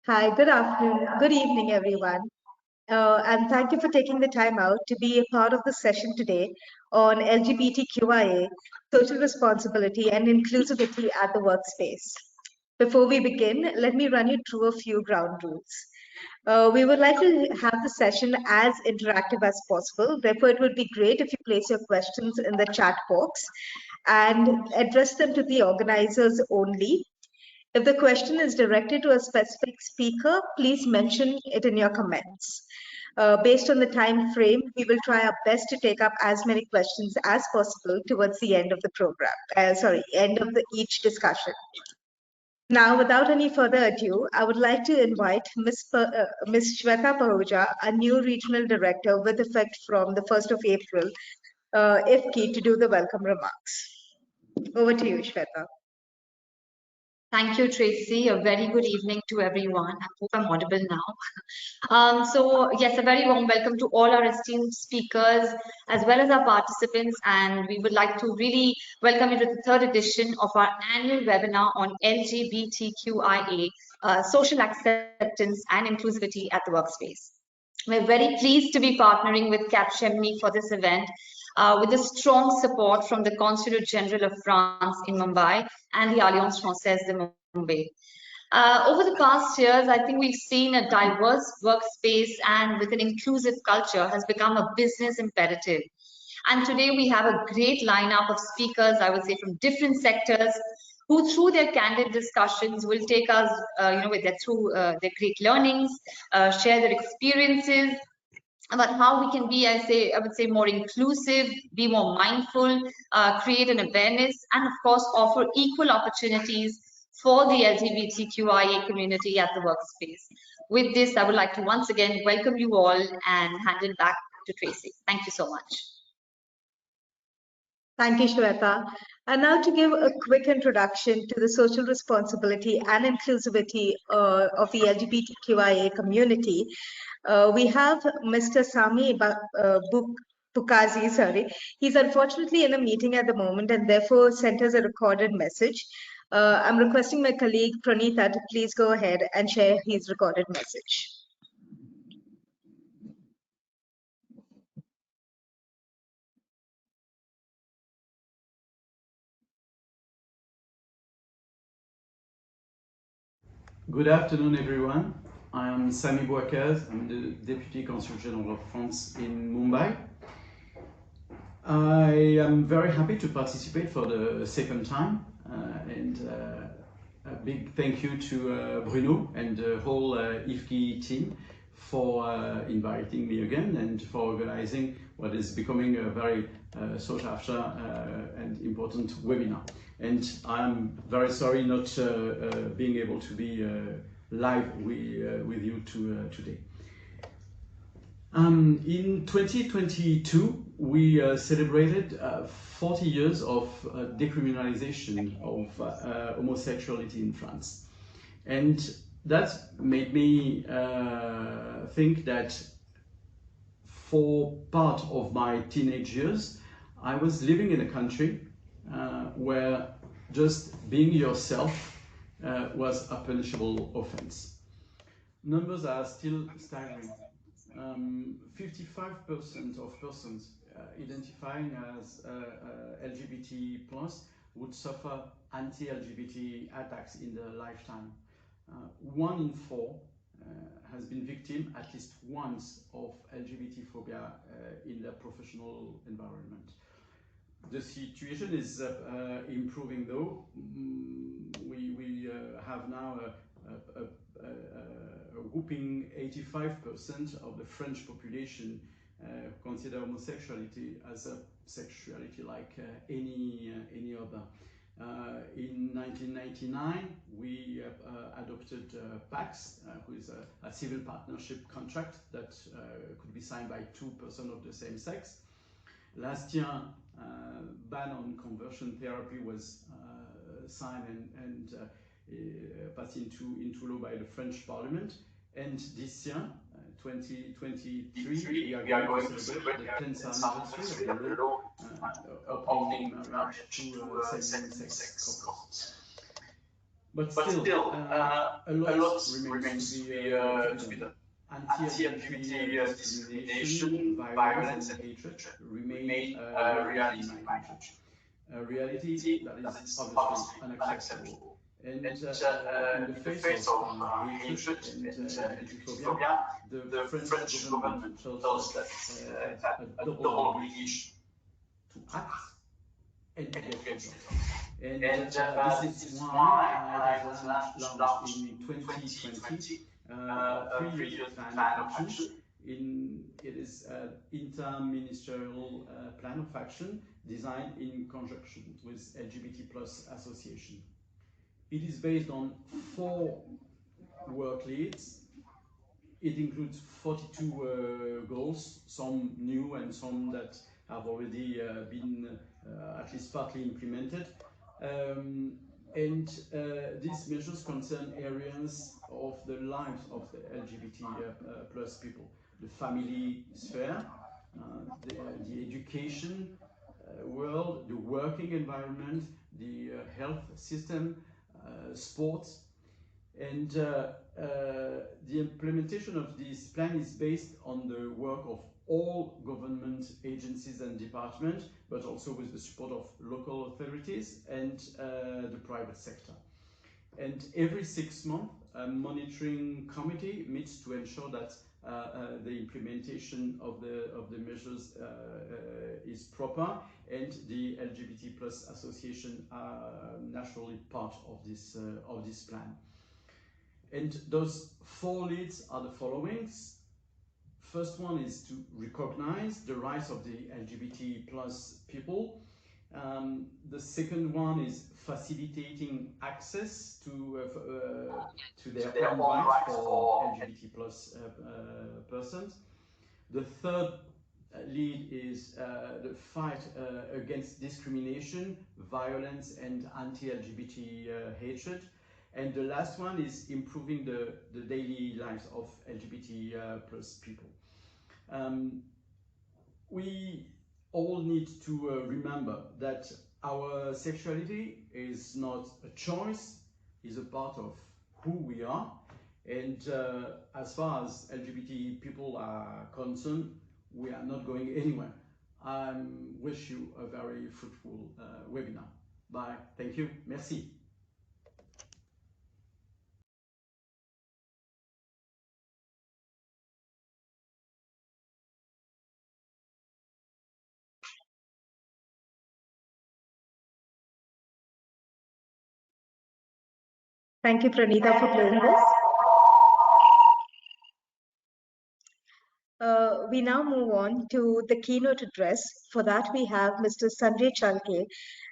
Hi, good afternoon, good evening, everyone. And thank you for taking the time out to be a part of the session today on LGBTQIA, social responsibility and inclusivity at the workspace. Before we begin, let me run you through a few ground rules. We would like to have the session as interactive as possible. Therefore, it would be great if you place your questions in the chat box and address them to the organizers only. If the question is directed to a specific speaker, please mention it in your comments. Based on the time frame, we will try our best to take up as many questions as possible towards the end of the program. End of each discussion. Now, without any further ado, I would like to invite Ms. Shweta Pahuja, a new regional director with effect from the 1st of April, IFKI, to do the welcome remarks. Over to you, Shweta. Thank you, Tracy. A very good evening to everyone. I hope I'm audible now. Yes, a very warm welcome to all our esteemed speakers as well as our participants. And we would like to really welcome you to the third edition of our annual webinar on LGBTQIA, social acceptance and inclusivity at the workspace. We're very pleased to be partnering with Capgemini for this event with the strong support from the Consulate General of France in Mumbai and the Alliance Française de Mumbai. Over the past years, I think we've seen a diverse workspace and with an inclusive culture has become a business imperative. And today we have a great lineup of speakers, I would say, from different sectors who through their candid discussions will take us, through their great learnings, share their experiences, about how we can be, I would say, more inclusive, be more mindful, create an awareness, and of course, offer equal opportunities for the LGBTQIA community at the workspace. With this, I would like to once again welcome you all and hand it back to Tracy. Thank you so much. Thank you, Shweta. And now to give a quick introduction to the social responsibility and inclusivity of the LGBTQIA community, we have Mr. Sami Bukazi, sorry. He's unfortunately in a meeting at the moment and therefore sent us a recorded message. I'm requesting my colleague Pranita to please go ahead and share his recorded message. Good afternoon, everyone. I am Sami Bouakaz. I'm the Deputy Consul General of France in Mumbai. I am very happy to participate for the second time, and a big thank you to Bruno and the whole IFKI team for inviting me again and for organizing what is becoming a very sought after and important webinar. And I'm very sorry not being able to be live with you today. In 2022, we celebrated 40 years of decriminalization of homosexuality in France. And that made me think that for part of my teenage years, I was living in a country where just being yourself was a punishable offense. Numbers are still staggering. 55% of persons identifying as LGBT plus would suffer anti-LGBT attacks in their lifetime. 1 in 4 has been victim at least once of LGBT phobia in their professional environment. The situation is improving though. We have now a whopping 85% of the French population consider homosexuality as a sexuality like any other. In 1999, we adopted PACS, who is a civil partnership contract that could be signed by 2 persons of the same sex. Last year, ban on conversion therapy was signed and passed into law by the French Parliament. And this year, 2023, we are going to celebrate the 10th anniversary of the law opening marriage to same-sex couples. But still, a lot remains to be done. Anti-LGBT discrimination, violence, and hatred remain a reality in my country. A reality that is obviously unacceptable. And in the face of hatred and LGBT phobia, the French government tells us has a double obligation to act and to get results. And this is why it has launched in 2020 a 3 years plan of action. It is an inter-ministerial plan of action designed in conjunction with LGBT plus association. It is based on 4 work leads. It includes 42 goals, some new and some that have already been at least partly implemented. And these measures concern areas of the lives of the LGBT plus people: the family sphere, the education world, the working environment, the health system, sports. And the implementation of this plan is based on the work of all government agencies and departments, but also with the support of local authorities and the private sector. And every 6 months, a monitoring committee meets to ensure that the implementation of the measures is proper, and the LGBT plus association are naturally part of this plan. And those 4 leads are the following. First one is to recognize the rights of the LGBT plus people. The second one is facilitating access to their own rights for LGBT plus persons. The third lead is the fight against discrimination, violence, and anti-LGBT hatred. And the last one is improving the daily lives of LGBT plus people. We all need to remember that our sexuality is not a choice, is a part of who we are. And as far as LGBT people are concerned, we are not going anywhere. I wish you a very fruitful webinar. Bye. Thank you. Merci. Thank you, Pranita, for playing this. We now move on to the keynote address. For that, we have Mr. Sanjay Chalke,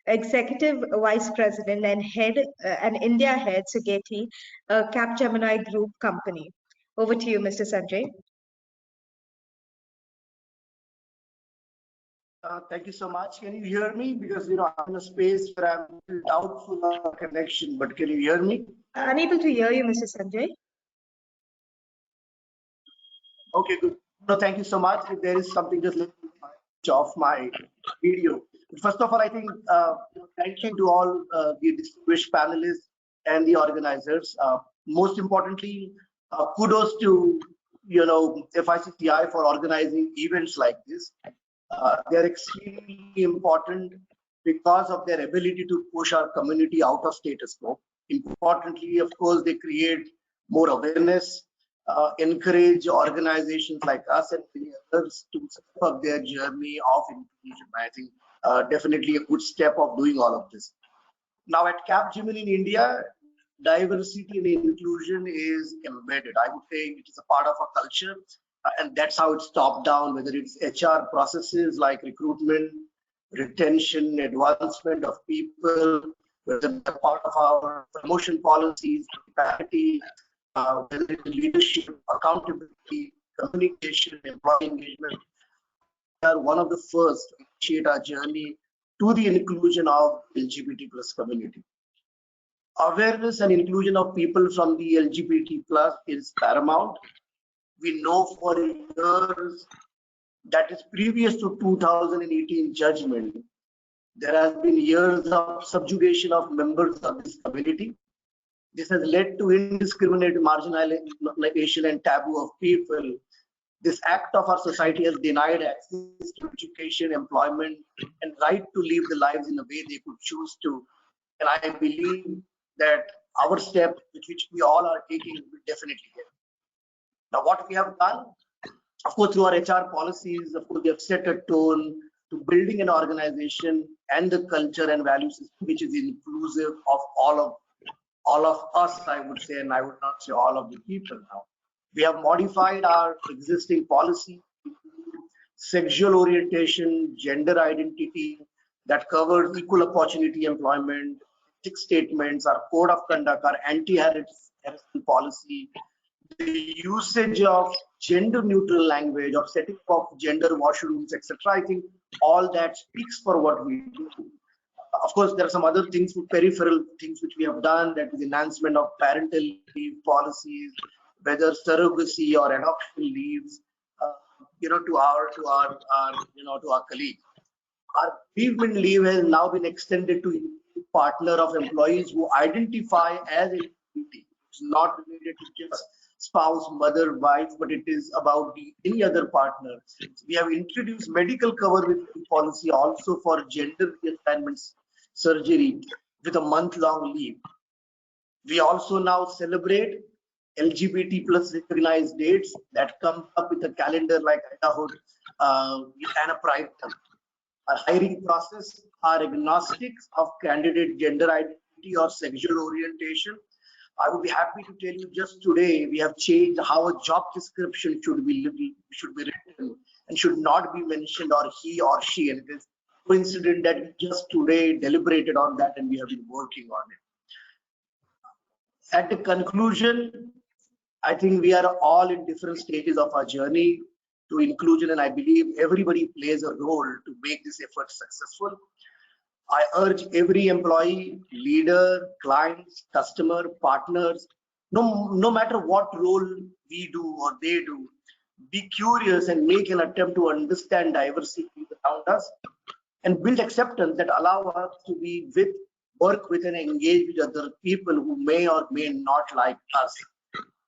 Executive Vice President and India Head, Sugeti, Capgemini Group Company. Over to you, Mr. Sanjay. Thank you so much. Can you hear me? Because I'm in a space where I'm doubtful of connection, but can you hear me? Unable to hear you, Mr. Sanjay. Okay, good. No, thank you so much. If there is something, just let me switch off my video. First of all, I think thank you to all the distinguished panelists and the organizers. Most importantly, kudos to FICCI for organizing events like this. They're extremely important because of their ability to push our community out of status quo. Importantly, of course, they create more awareness, encourage organizations like us and many others to step up their journey of inclusion. I think definitely a good step of doing all of this. Now at Capgemini in India, diversity and inclusion is embedded. I would say it is a part of our culture, and that's how it's top down, whether it's HR processes like recruitment, retention, advancement of people, whether it's a part of our promotion policies, parity, whether it's leadership, accountability, communication, employee engagement. We are one of the first to initiate our journey to the inclusion of LGBT plus community. Awareness and inclusion of people from the LGBT plus is paramount. We know for years that is previous to 2018 judgment, there has been years of subjugation of members of this community. This has led to indiscriminate marginalization and taboo of people. This act of our society has denied access to education, employment, and right to live the lives in a way they could choose to. And I believe that our step, which we all are taking, will definitely help. Now, what we have done, of course, through our HR policies, of course, we have set a tone to building an organization and the culture and value system which is inclusive of all of us, I would say, and I would not say all of the people now. We have modified our existing policy, sexual orientation, gender identity that covers equal opportunity employment, ethics statements, our code of conduct, our anti-harassment policy, the usage of gender neutral language, of setting up gender washrooms, etc. I think all that speaks for what we do. Of course, there are some other things, peripheral things which we have done, that is enhancement of parental leave policies, whether surrogacy or adoption leaves, to our colleagues. Our bereavement leave has now been extended to partner of employees who identify as LGBT. It's not related to just spouse, mother, wife, but it is about any other partner. We have introduced medical cover with policy also for gender reassignments surgery with a month-long leave. We also now celebrate LGBT plus recognized dates that come up with a calendar like Idahood and a pride term. Our hiring process are agnostics of candidate gender identity or sexual orientation. I would be happy to tell you just today we have changed how a job description should be written and should not be mentioned or he or she. And it is coincident that we just today deliberated on that and we have been working on it. At the conclusion, I think we are all in different stages of our journey to inclusion, and I believe everybody plays a role to make this effort successful. I urge every employee, leader, clients, customer, partners, no matter what role we do or they do, be curious and make an attempt to understand diversity around us and build acceptance that allow us to be with, work with and engage with other people who may or may not like us.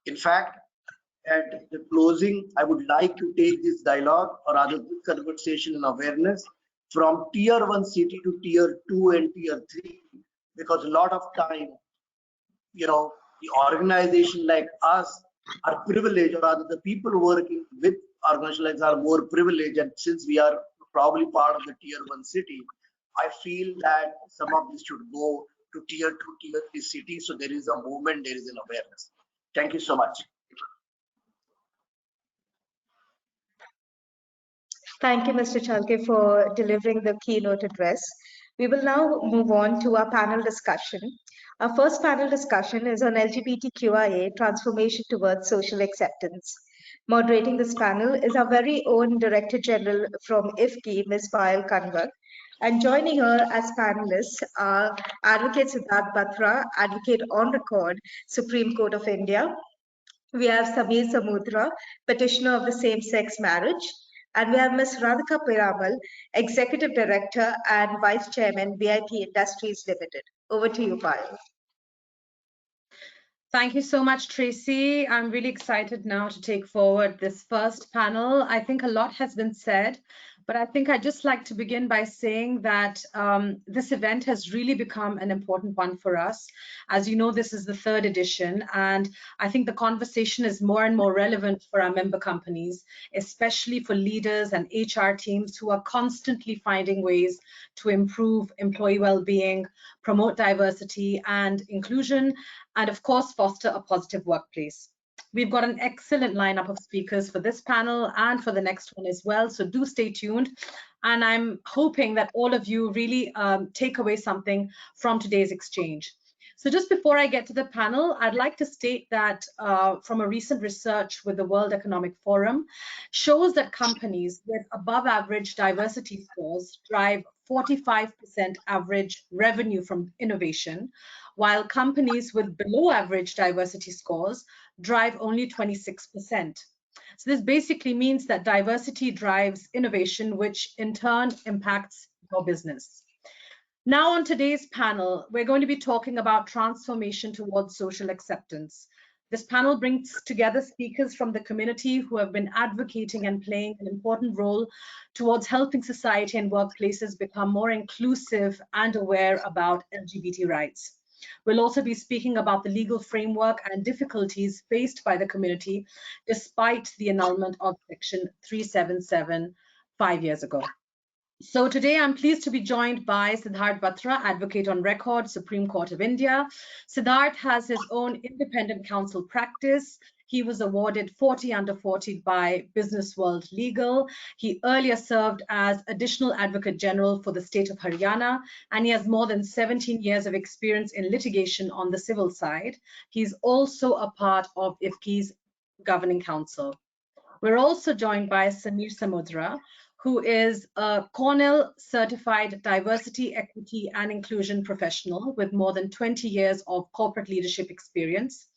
In fact, at the closing, I would like to take this dialogue or rather this conversation and awareness from tier 1 city to tier 2 and tier 3, because a lot of time, the organization like us are privileged, or rather the people working with organizations are more privileged, and since we are probably part of the tier 1 city, I feel that some of this should go to tier 2, tier 3 cities, so there is a movement, there is an awareness. Thank you so much. Thank you, Mr. Chalke, for delivering the keynote address. We will now move on to our panel discussion. Our first panel discussion is on LGBTQIA transformation towards social acceptance. Moderating this panel is our very own Director General from IFCI, Ms. Payal Kanwar. And joining her as panelists are Advocate Siddharth Batra, Advocate on Record, Supreme Court of India. We have Samir Samudra, petitioner of the same-sex marriage. And we have Ms. Radhika Piramal, Executive Director and Vice Chairman, VIP Industries Limited. Over to you, Payal. Thank you so much, Tracy. I'm really excited now to take forward this first panel. I think a lot has been said, but I think I'd just like to begin by saying that this event has really become an important one for us. As you know, this is the 3rd edition, and I think the conversation is more and more relevant for our member companies, especially for leaders and HR teams who are constantly finding ways to improve employee well-being, promote diversity and inclusion, and of course, foster a positive workplace. We've got an excellent lineup of speakers for this panel and for the next one as well, so do stay tuned. And I'm hoping that all of you really take away something from today's exchange. So just before I get to the panel, I'd like to state that from a recent research with the World Economic Forum, shows that companies with above average diversity scores drive 45% average revenue from innovation, while companies with below average diversity scores drive only 26%. So this basically means that diversity drives innovation, which in turn impacts your business. Now on today's panel, we're going to be talking about transformation towards social acceptance. This panel brings together speakers from the community who have been advocating and playing an important role towards helping society and workplaces become more inclusive and aware about LGBT rights. We'll also be speaking about the legal framework and difficulties faced by the community despite the annulment of Section 377 5 years ago. So today I'm pleased to be joined by Siddharth Batra, Advocate on Record, Supreme Court of India. Siddharth has his own independent counsel practice. He was awarded 40 under 40 by Business World Legal. He earlier served as Additional Advocate General for the state of Haryana, and he has more than 17 years of experience in litigation on the civil side. He's also a part of IFCI's governing council. We're also joined by Samir Samudra, who is a Cornell certified diversity, equity, and inclusion professional with more than 20 years of corporate leadership experience.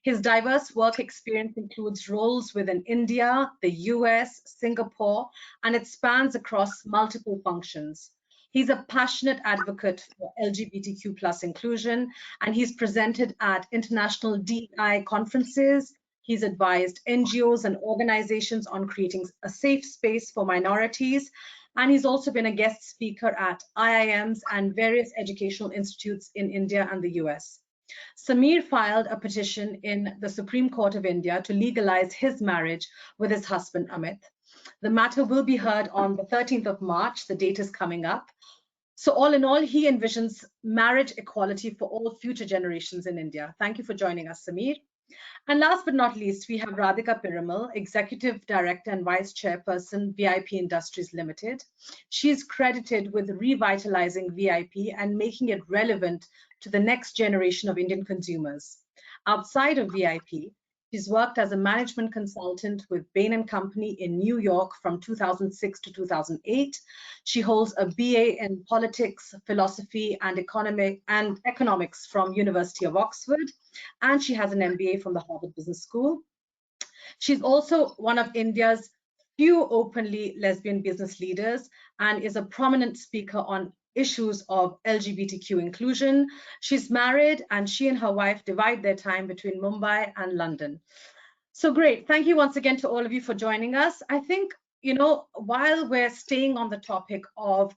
His diverse work experience includes roles within India, the US, Singapore, and it spans across multiple functions. He's a passionate advocate for LGBTQ+ inclusion, and he's presented at international DEI conferences. He's advised NGOs and organizations on creating a safe space for minorities. And he's also been a guest speaker at IIMs and various educational institutes in India and the US. Samir filed a petition in the Supreme Court of India to legalize his marriage with his husband, Amit. The matter will be heard on the 13th of March. The date is coming up. So all in all, he envisions marriage equality for all future generations in India. Thank you for joining us, Samir. And last but not least, we have Radhika Piramal, Executive Director and Vice Chairperson, VIP Industries Limited. She is credited with revitalizing VIP and making it relevant to the next generation of Indian consumers. Outside of VIP, she's worked as a management consultant with Bain & Company in New York from 2006 to 2008. She holds a BA in Politics, Philosophy, and Economics from University of Oxford, and she has an MBA from the Harvard Business School. She's also one of India's few openly lesbian business leaders and is a prominent speaker on issues of LGBTQ inclusion. She's married, and she and her wife divide their time between Mumbai and London. So great. Thank you once again to all of you for joining us. I think, while we're staying on the topic of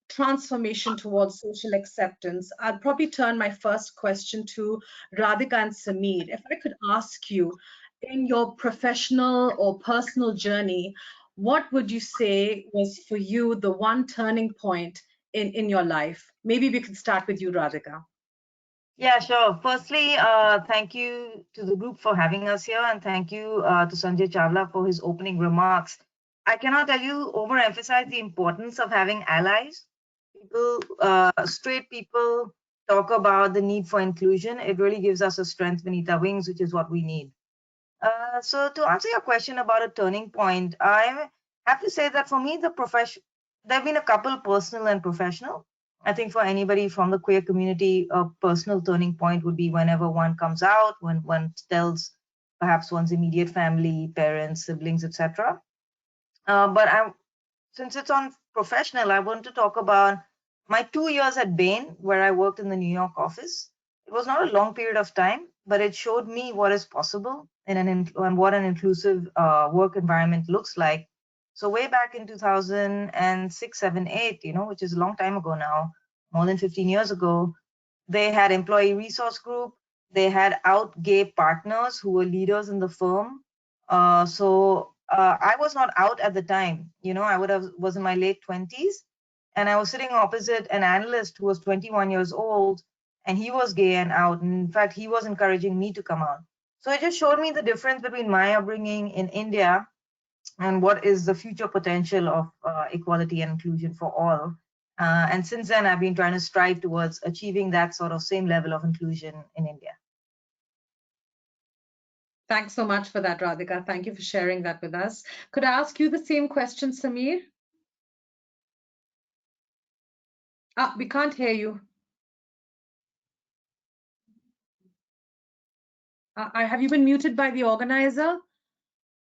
transformation towards social acceptance, I'll probably turn my first question to Radhika and Samir. If I could ask you, in your professional or personal journey, what would you say was for you the one turning point in your life? Maybe we could start with you, Radhika. Yeah, sure. Firstly, thank you to the group for having us here, and thank you to Sanjay Chawla for his opening remarks. I cannot tell you, overemphasize the importance of having allies. People, straight people talk about the need for inclusion. It really gives us a strength beneath our wings, which is what we need. So to answer your question about a turning point, I have to say that for me, there have been a couple, personal and professional. I think for anybody from the queer community, a personal turning point would be whenever one comes out, when one tells perhaps one's immediate family, parents, siblings, etc. Since it's on professional, I want to talk about my 2 years at Bain, where I worked in the New York office. It was not a long period of time, but it showed me what is possible and what an inclusive work environment looks like. So way back in 2006, 7, 8, which is a long time ago now, more than 15 years ago, they had employee resource group. They had out gay partners who were leaders in the firm. I was not out at the time. I was in my late 20s, and I was sitting opposite an analyst who was 21 years old, and he was gay and out. And in fact, he was encouraging me to come out. So it just showed me the difference between my upbringing in India and what is the future potential of equality and inclusion for all. And since then, I've been trying to strive towards achieving that sort of same level of inclusion in India. Thanks so much for that, Radhika. Thank you for sharing that with us. Could I ask you the same question, Samir? We can't hear you. Have you been muted by the organizer?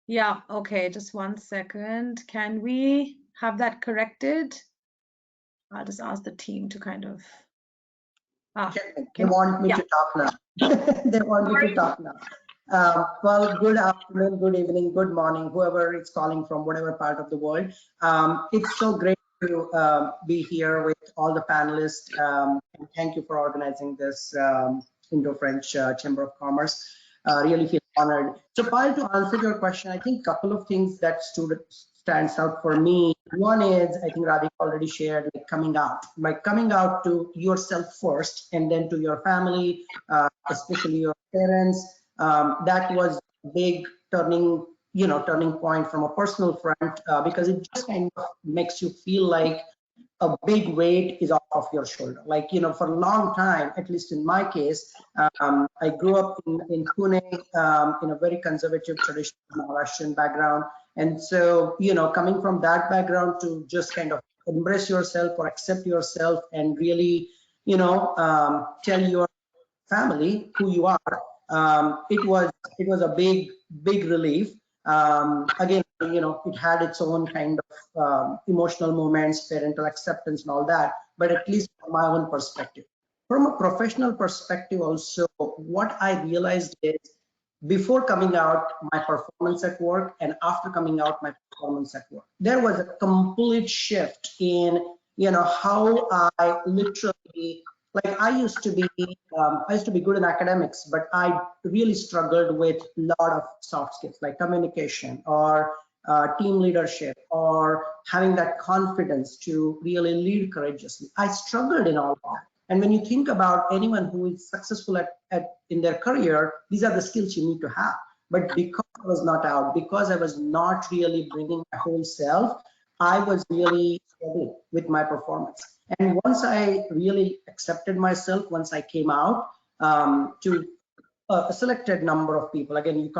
Yeah, okay, just one second. Can we have that corrected? I'll just ask the team to kind of. They want me to talk now. They want me to talk now. Well, good afternoon, good evening, good morning, whoever is calling from whatever part of the world. It's so great to be here with all the panelists. And thank you for organizing this Indo-French Chamber of Commerce. Really feel honored. So, Payal, to answer your question, I think a couple of things that stands out for me. One is, I think Radhika already shared, like coming out. By coming out to yourself first, and then to your family, especially your parents. That was a big turning point from a personal front, because it just kind of makes you feel like a big weight is off of your shoulder. Like, for a long time, at least in my case, I grew up in Pune, in a very conservative traditional Maharashtrian background. And so, coming from that background to just kind of embrace yourself or accept yourself and really, tell your family who you are, it was a big relief. Again, it had its own kind of emotional moments, parental acceptance and all that, but at least from my own perspective. From a professional perspective also, what I realized is before coming out, my performance at work, and after coming out, my performance at work, there was a complete shift in how I literally, like, I used to be good in academics, but I really struggled with a lot of soft skills like communication or team leadership or having that confidence to really lead courageously. I struggled in all of that. And when you think about anyone who is successful in their career, these are the skills you need to have. But because I was not out, because I was not really bringing my whole self, I was really struggling with my performance. And once I really accepted myself, once I came out to a selected number of people, again,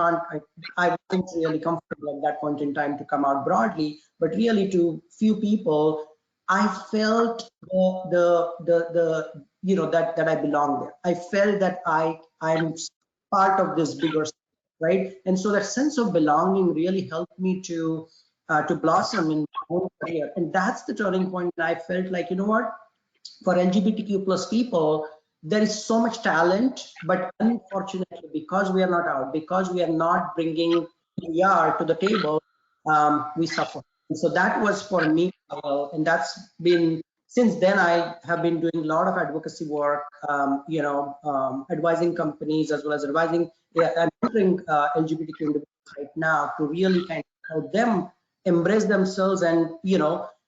I wasn't really comfortable at that point in time to come out broadly, but really to few people, I felt that I belong there. I felt that I'm part of this bigger, right? And so that sense of belonging really helped me to blossom in my own career. And that's the turning point. And I felt like, what, for LGBTQ plus people, there is so much talent, but unfortunately, because we are not out, because we are not bringing PR to the table, we suffer. And so that was for me, and that's been, since then I have been doing a lot of advocacy work, advising companies as well as advising, I'm mentoring LGBTQ individuals right now to really kind of help them embrace themselves and,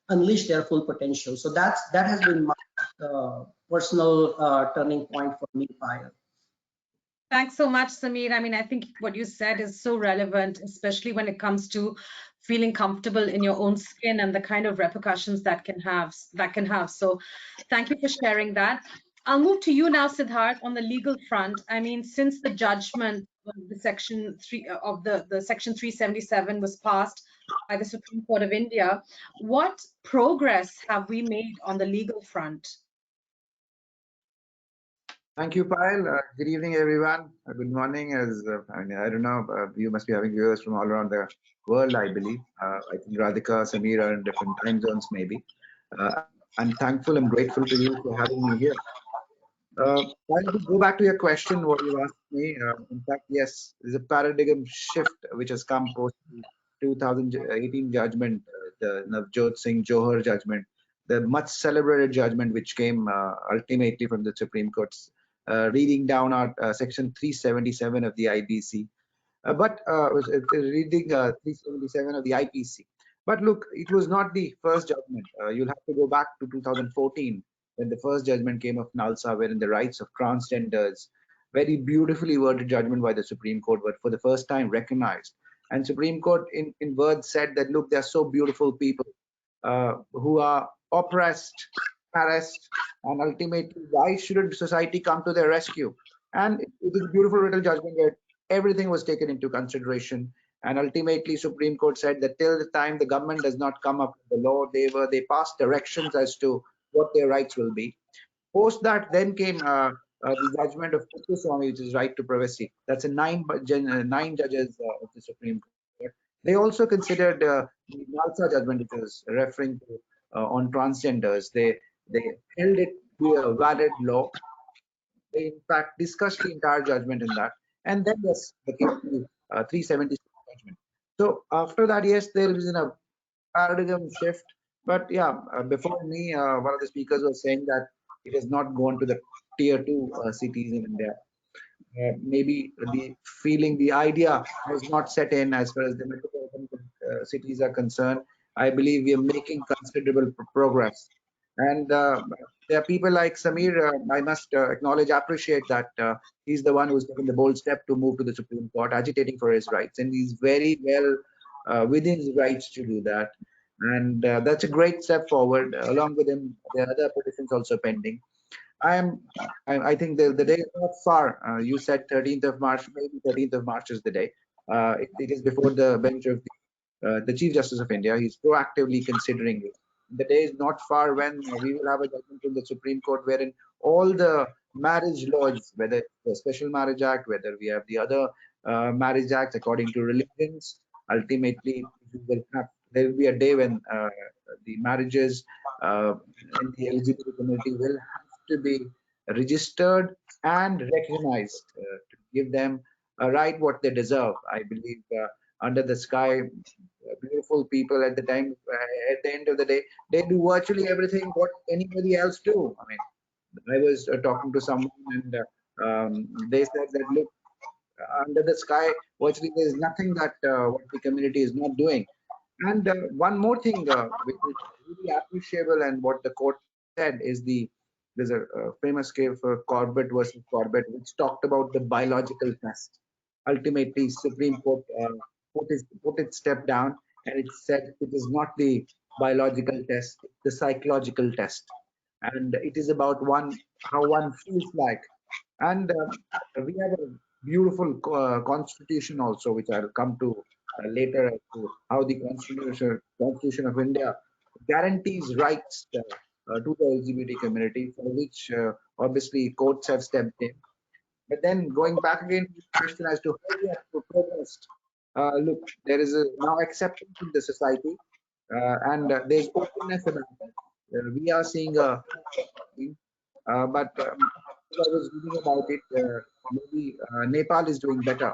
unleash their full potential. So that has been my personal turning point for me, Payal. Thanks so much, Sameer. I mean, I think what you said is so relevant, especially when it comes to feeling comfortable in your own skin and the kind of repercussions that can have. So thank you for sharing that. I'll move to you now, Siddharth, on the legal front. I mean, since the judgment of the Section 3 of the Section 377 was passed by the Supreme Court of India, what progress have we made on the legal front? Thank you, Payal. Good evening, everyone. Good morning. I don't know, you must be having viewers from all around the world, I believe. I think Radhika, Sameer are in different time zones, maybe. I'm thankful and grateful to you for having me here. While to go back to your question, what you asked me, in fact, yes, there's a paradigm shift which has come post 2018 judgment, the Navjot Singh Johar judgment, the much celebrated judgment which came ultimately from the Supreme Court's reading down our Section 377 of the IBC, reading 377 of the IPC. But look, it was not the first judgment. You'll have to go back to 2014 when the first judgment came of Nalsa, wherein the rights of transgenders, very beautifully worded judgment by the Supreme Court, but for the first time recognized. And Supreme Court in words said that, look, they're so beautiful people who are oppressed, harassed, and ultimately, why shouldn't society come to their rescue? And it was a beautiful little judgment where everything was taken into consideration. And ultimately, Supreme Court said that till the time the government does not come up with the law, they passed directions as to what their rights will be. Post that, then came the judgment of Swami, which is right to privacy. That's a 9 judges of the Supreme Court. They also considered the Nalsa judgment, which was referring to on transgenders. They held it to be a valid law. They in fact discussed the entire judgment in that, and then yes, they came to 376 judgment. So after that, yes, there is a paradigm shift. But yeah, before me, one of the speakers was saying that it has not gone to the tier two cities in India. Maybe the feeling, the idea has not set in as far as the metropolitan cities are concerned. I believe we are making considerable progress. And there are people like Samir, I must acknowledge, appreciate that he's the one who's taken the bold step to move to the Supreme Court, agitating for his rights. And he's very well within his rights to do that. And that's a great step forward. Along with him, there are other petitions also pending. I think the day is not far. You said 13th of March, maybe 13th of March is the day. It is before the bench of the Chief Justice of India. He's proactively considering it. The day is not far when we will have a judgment from the Supreme Court wherein all the marriage laws, whether it's the Special Marriage Act, whether we have the other marriage acts according to religions, ultimately there will be a day when the marriages in the LGBT community will to be registered and recognized to give them a right what they deserve. I believe under the sky, beautiful people at the time, at the end of the day, they do virtually everything what anybody else do. I mean, I was talking to someone and they said that look, under the sky, virtually there is nothing that what the community is not doing. And one more thing which is really appreciable and what the court said is there's a famous case for Corbett versus Corbett, which talked about the biological test. Ultimately, Supreme Court put its step down and it said it is not the biological test, it's the psychological test. And it is about how one feels like. And we have a beautiful constitution also, which I'll come to later as to how the constitution of India guarantees rights to the LGBT community, for which obviously courts have stepped in. But then going back again to the question as to how we have to progress. Look, there is now acceptance in the society, and there's openness about it. We are seeing a but I was reading about it. Maybe Nepal is doing better.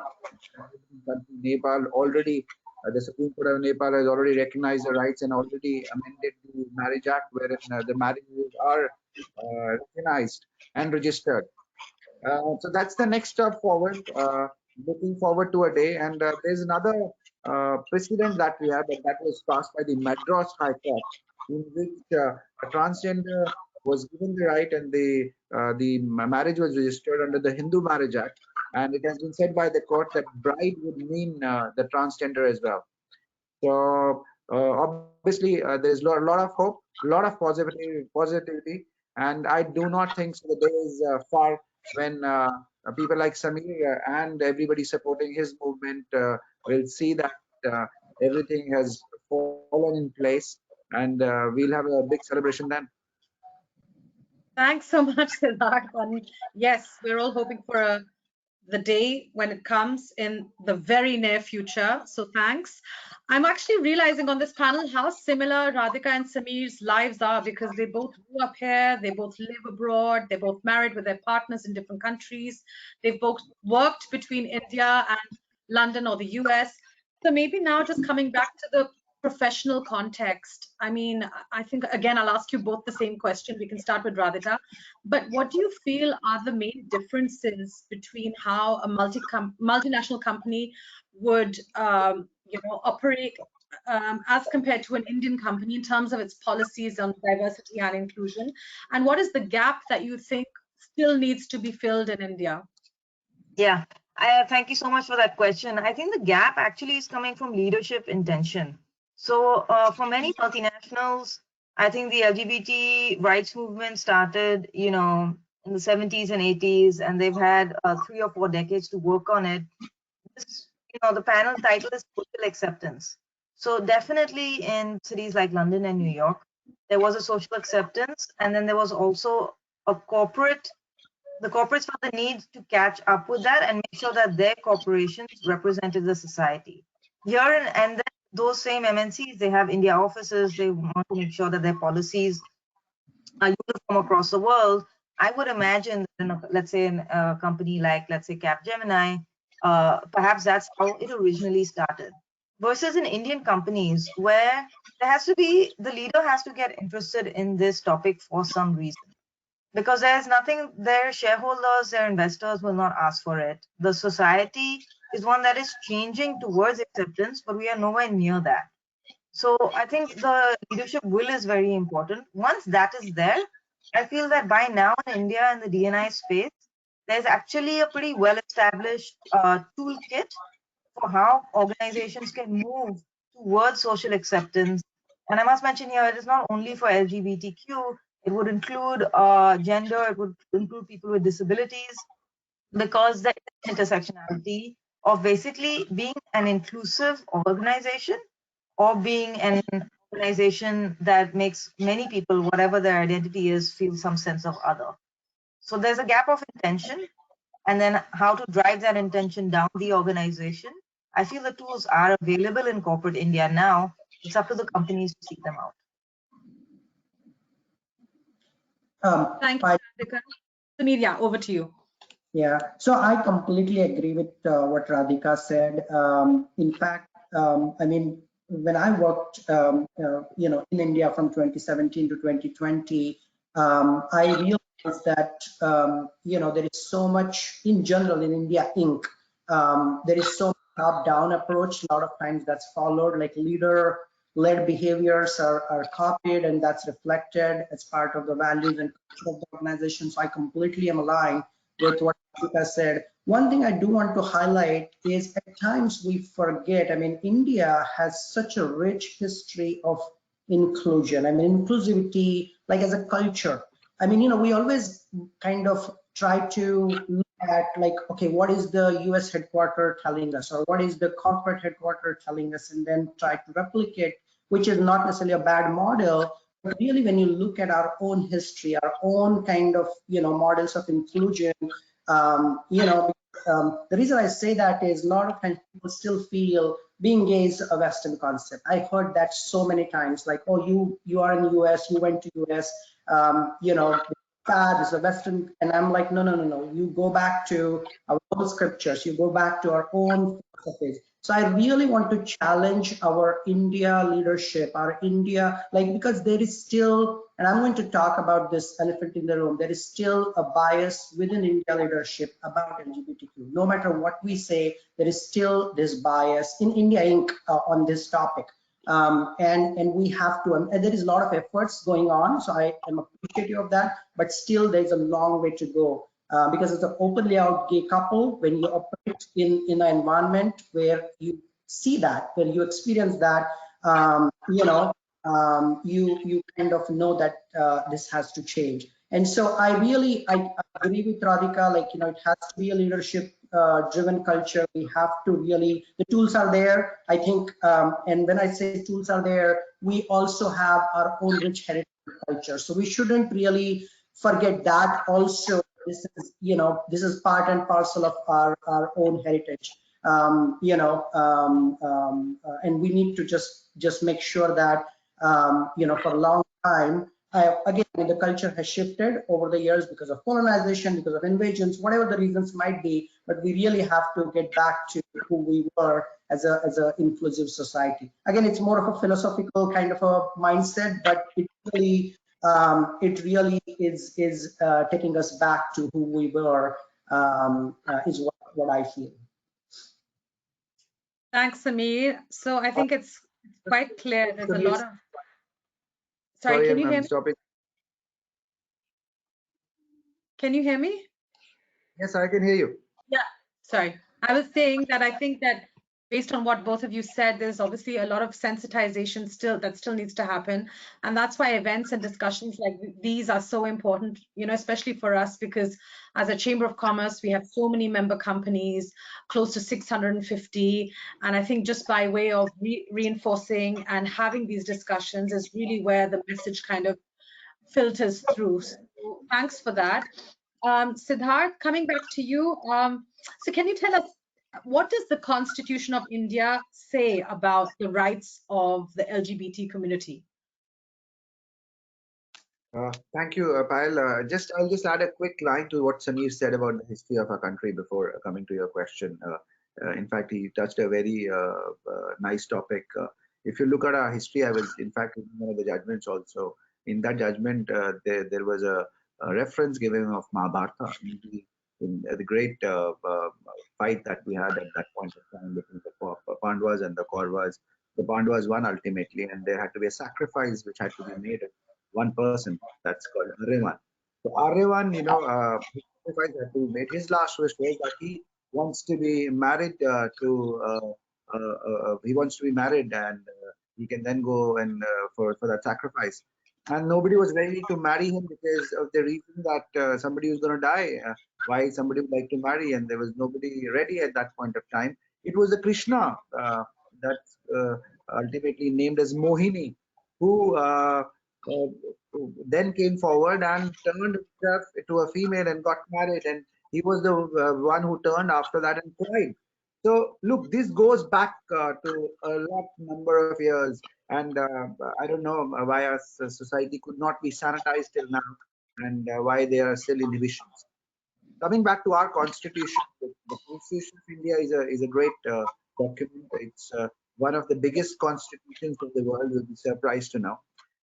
Nepal already, the Supreme Court of Nepal has already recognized the rights and already amended the Marriage Act, wherein the marriages are recognized and registered. So that's the next step forward. Looking forward to a day, and there's another precedent that we have, that was passed by the Madras High Court, in which a transgender was given the right, and the marriage was registered under the Hindu Marriage Act, and it has been said by the court that bride would mean the transgender as well. So obviously there's a lot of hope, a lot of positivity, and I do not think so the day is far when people like Samir and everybody supporting his movement will see that everything has fallen in place, and we'll have a big celebration then. Thanks so much, Siddharth. And yes, we're all hoping for the day when it comes in the very near future. So thanks. I'm actually realizing on this panel how similar Radhika and Samir's lives are, because they both grew up here, they both live abroad, they're both married with their partners in different countries. They've both worked between India and London or the US. So maybe now just coming back to the professional context. I mean, I think, again, I'll ask you both the same question. We can start with Radhika. But what do you feel are the main differences between how a multinational company would, operate as compared to an Indian company in terms of its policies on diversity and inclusion? And what is the gap that you think still needs to be filled in India? Yeah, thank you so much for that question. I think the gap actually is coming from leadership intention. So for many multinationals, I think the LGBT rights movement started, in the 70s and 80s, and they've had 3 or 4 decades to work on it. This, the panel title is social acceptance. So definitely in cities like London and New York, there was a social acceptance, and then there was also a the corporates felt the need to catch up with that and make sure that their corporations represented the society. Here and then, those same MNCs, they have India offices, they want to make sure that their policies uniform across the world, I would imagine that let's say in a company like, let's say, Capgemini, perhaps that's how it originally started. Versus in Indian companies where the leader has to get interested in this topic for some reason. Because there's nothing, their shareholders, their investors will not ask for it. The society is one that is changing towards acceptance, but we are nowhere near that. So I think the leadership will is very important. Once that is there, I feel that by now in India in the D&I space, there's actually a pretty well-established toolkit for how organizations can move towards social acceptance. And I must mention here, it is not only for LGBTQ, it would include gender, it would include people with disabilities, because the intersectionality of basically being an inclusive organization or being an organization that makes many people, whatever their identity is, feel some sense of other. So there's a gap of intention, and then how to drive that intention down the organization. I feel the tools are available in corporate India now. It's up to the companies to seek them out. Thank you, Radhika. Sameer, over to you. Yeah, so I completely agree with what Radhika said. In fact, I mean, when I worked, in India from 2017 to 2020, I realized that, there is so much in general in India Inc. There is so much top-down approach. A lot of times that's followed, like leader-led behaviors are copied, and that's reflected as part of the values and culture of the organization. So I completely am aligned with what Radhika said. One thing I do want to highlight is at times we forget, I mean, India has such a rich history of inclusion. I mean, inclusivity, like as a culture. I mean, we always kind of try to look at like, okay, what is the US headquarters telling us, or what is the corporate headquarters telling us, and then try to replicate, which is not necessarily a bad model. But really, when you look at our own history, our own kind of, models of inclusion, the reason I say that is a lot of times people still feel being gay is a Western concept. I heard that so many times, like, oh, you are in the US, you went to US, fad is a Western, and I'm like, no. You go back to our own scriptures, you go back to our own philosophies. So I really want to challenge our India leadership, our India, because there is still, and I'm going to talk about this elephant in the room, there is still a bias within India leadership about LGBTQ. No matter what we say, there is still this bias in India Inc. On this topic. And we have to, and there is a lot of efforts going on, so I am appreciative of that, but still there's a long way to go. Because as an openly out gay couple, when you operate in an environment where you see that, where you experience that, you kind of know that this has to change. And so I agree with Radhika, it has to be a leadership driven culture. We have to really, the tools are there, I think, and when I say tools are there, we also have our own rich heritage culture. So we shouldn't really forget that also. This is part and parcel of our own heritage, and we need to just make sure that, for a long time, again, the culture has shifted over the years because of colonization, because of invasions, whatever the reasons might be, but we really have to get back to who we were as a inclusive society. Again, it's more of a philosophical kind of a mindset, but it really is taking us back to who we were, is what I feel. Thanks, Sameer. So I think it's quite clear. There's a lot of. Sorry, can you hear me? Stopping. Can you hear me? Yes, I can hear you. Yeah, sorry. I was saying that I think that based on what both of you said, there's obviously a lot of sensitization that still needs to happen. And that's why events and discussions like these are so important, especially for us, because as a Chamber of Commerce, we have so many member companies, close to 650. And I think just by way of reinforcing and having these discussions is really where the message kind of filters through. So thanks for that. Siddharth, coming back to you. So can you tell us, what does the Constitution of India say about the rights of the LGBT community? Thank you, Payal. I'll just add a quick line to what Samir said about the history of our country before coming to your question. In fact, he touched a very nice topic. If you look at our history, I was in fact in one of the judgments also. In that judgment, there was a reference given of Mahabharata, the great fight that we had at that point of time between the Pandavas and the Kauravas. The Pandavas won ultimately, and there had to be a sacrifice which had to be made of one person. That's called Aryavan. So Aryavan, his sacrifice had to be made. His last wish was that he wants to be married he wants to be married, and he can then go and for that sacrifice. And nobody was ready to marry him because of the reason that somebody was going to die. Why somebody would like to marry, and there was nobody ready at that point of time. It was the Krishna that's ultimately named as Mohini, who then came forward and turned himself to a female and got married, and he was the one who turned after that and cried. So look, this goes back to a lot number of years, and I don't know why our society could not be sanitized till now, and why there are still inhibitions. Coming back to our constitution, the Constitution of India is a great document. It's one of the biggest constitutions of the world. You'll be surprised to know.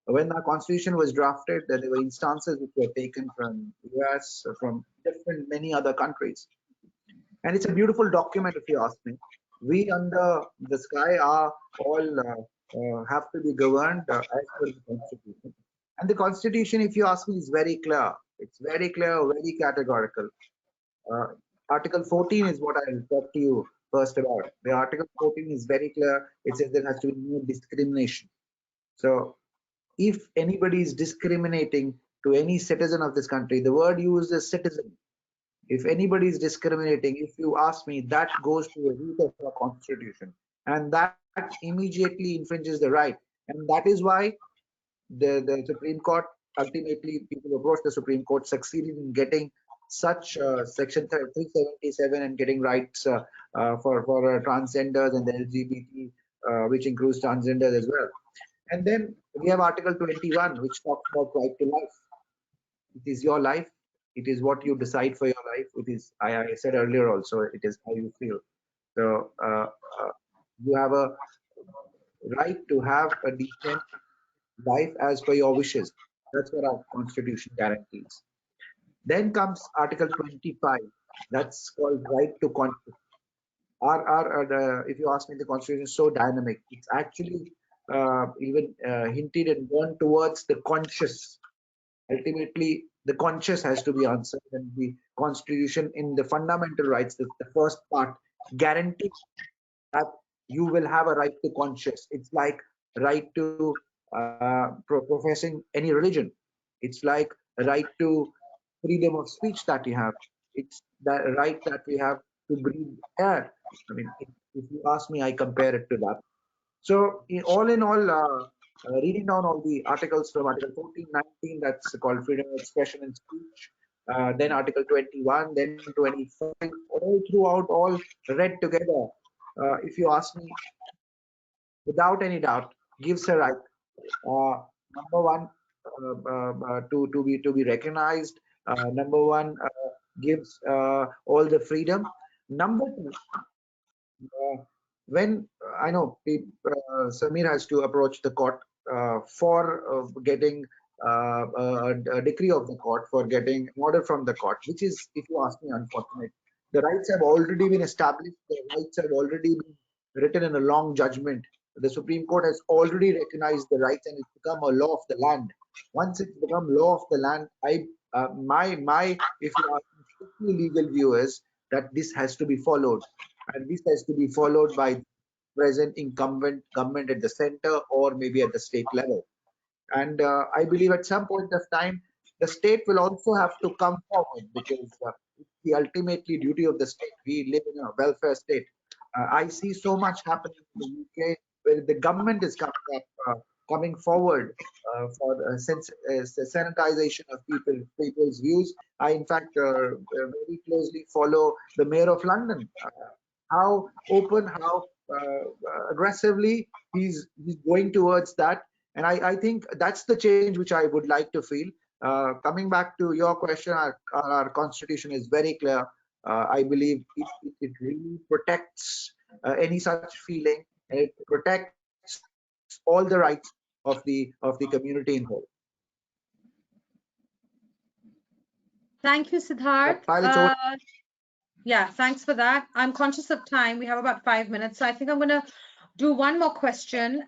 When our constitution was drafted, there were instances which were taken from US, from different many other countries, and it's a beautiful document if you ask me. We under the sky are all have to be governed as per the constitution, and the constitution, if you ask me, is very clear. It's very clear, very categorical. uh, Article 14 is what I'll talk to you first about. The Article 14 is very clear. It says there has to be no discrimination. So if anybody is discriminating to any citizen of this country, the word used is citizen. If anybody is discriminating, if you ask me, that goes to the root of our constitution, and that immediately infringes the right. And that is why the Supreme Court, ultimately people approach the Supreme Court, succeeded in getting such section 377 and getting rights for transgenders and the LGBT, which includes transgenders as well. And then we have Article 21, which talks about right to life. It is your life. It is what you decide for your life. It is, I said earlier also, it is how you feel. So you have a right to have a decent life as per your wishes. That's what our constitution guarantees. Then comes Article 25. That's called right to conscience. If you ask me, the constitution is so dynamic. It's actually even hinted and gone towards the conscious. Ultimately, the conscious has to be answered, and the constitution in the fundamental rights, the first part, guarantees that you will have a right to conscience. It's like right to professing any religion. It's like a right to freedom of speech that you have. It's the right that we have to breathe air. I mean, if you ask me, I compare it to that. So in all, reading down all the articles from Article 14, 19, that's called freedom of expression and speech, then Article 21, then 25, all throughout, all read together, if you ask me, without any doubt, gives a right. Number one, to be recognized. Number one, gives all the freedom. Number two, when I know Samir has to approach the court for getting a decree of the court, for getting an order from the court, which is, if you ask me, unfortunate. The rights have already been established. The rights have already been written in a long judgment. The Supreme Court has already recognized the rights, and it's become a law of the land. Once it's become law of the land, if you ask me, strictly legal view is that this has to be followed, and this has to be followed by present incumbent government at the center or maybe at the state level. And I believe at some point of time, the state will also have to come forward, because it's the ultimately duty of the state. We live in a welfare state. I see so much happening in the UK where the government is coming forward for sanitization of people's views. I, in fact, very closely follow the Mayor of London. How open, how aggressively he's going towards that, And I think that's the change which I would like to feel. Coming back to your question, our constitution is very clear. I believe it really protects any such feeling, and it protects all the rights of the community in whole. Thank you, Siddharth. Yeah, thanks for that. I'm conscious of time. We have about 5 minutes. So I think I'm going to do one more question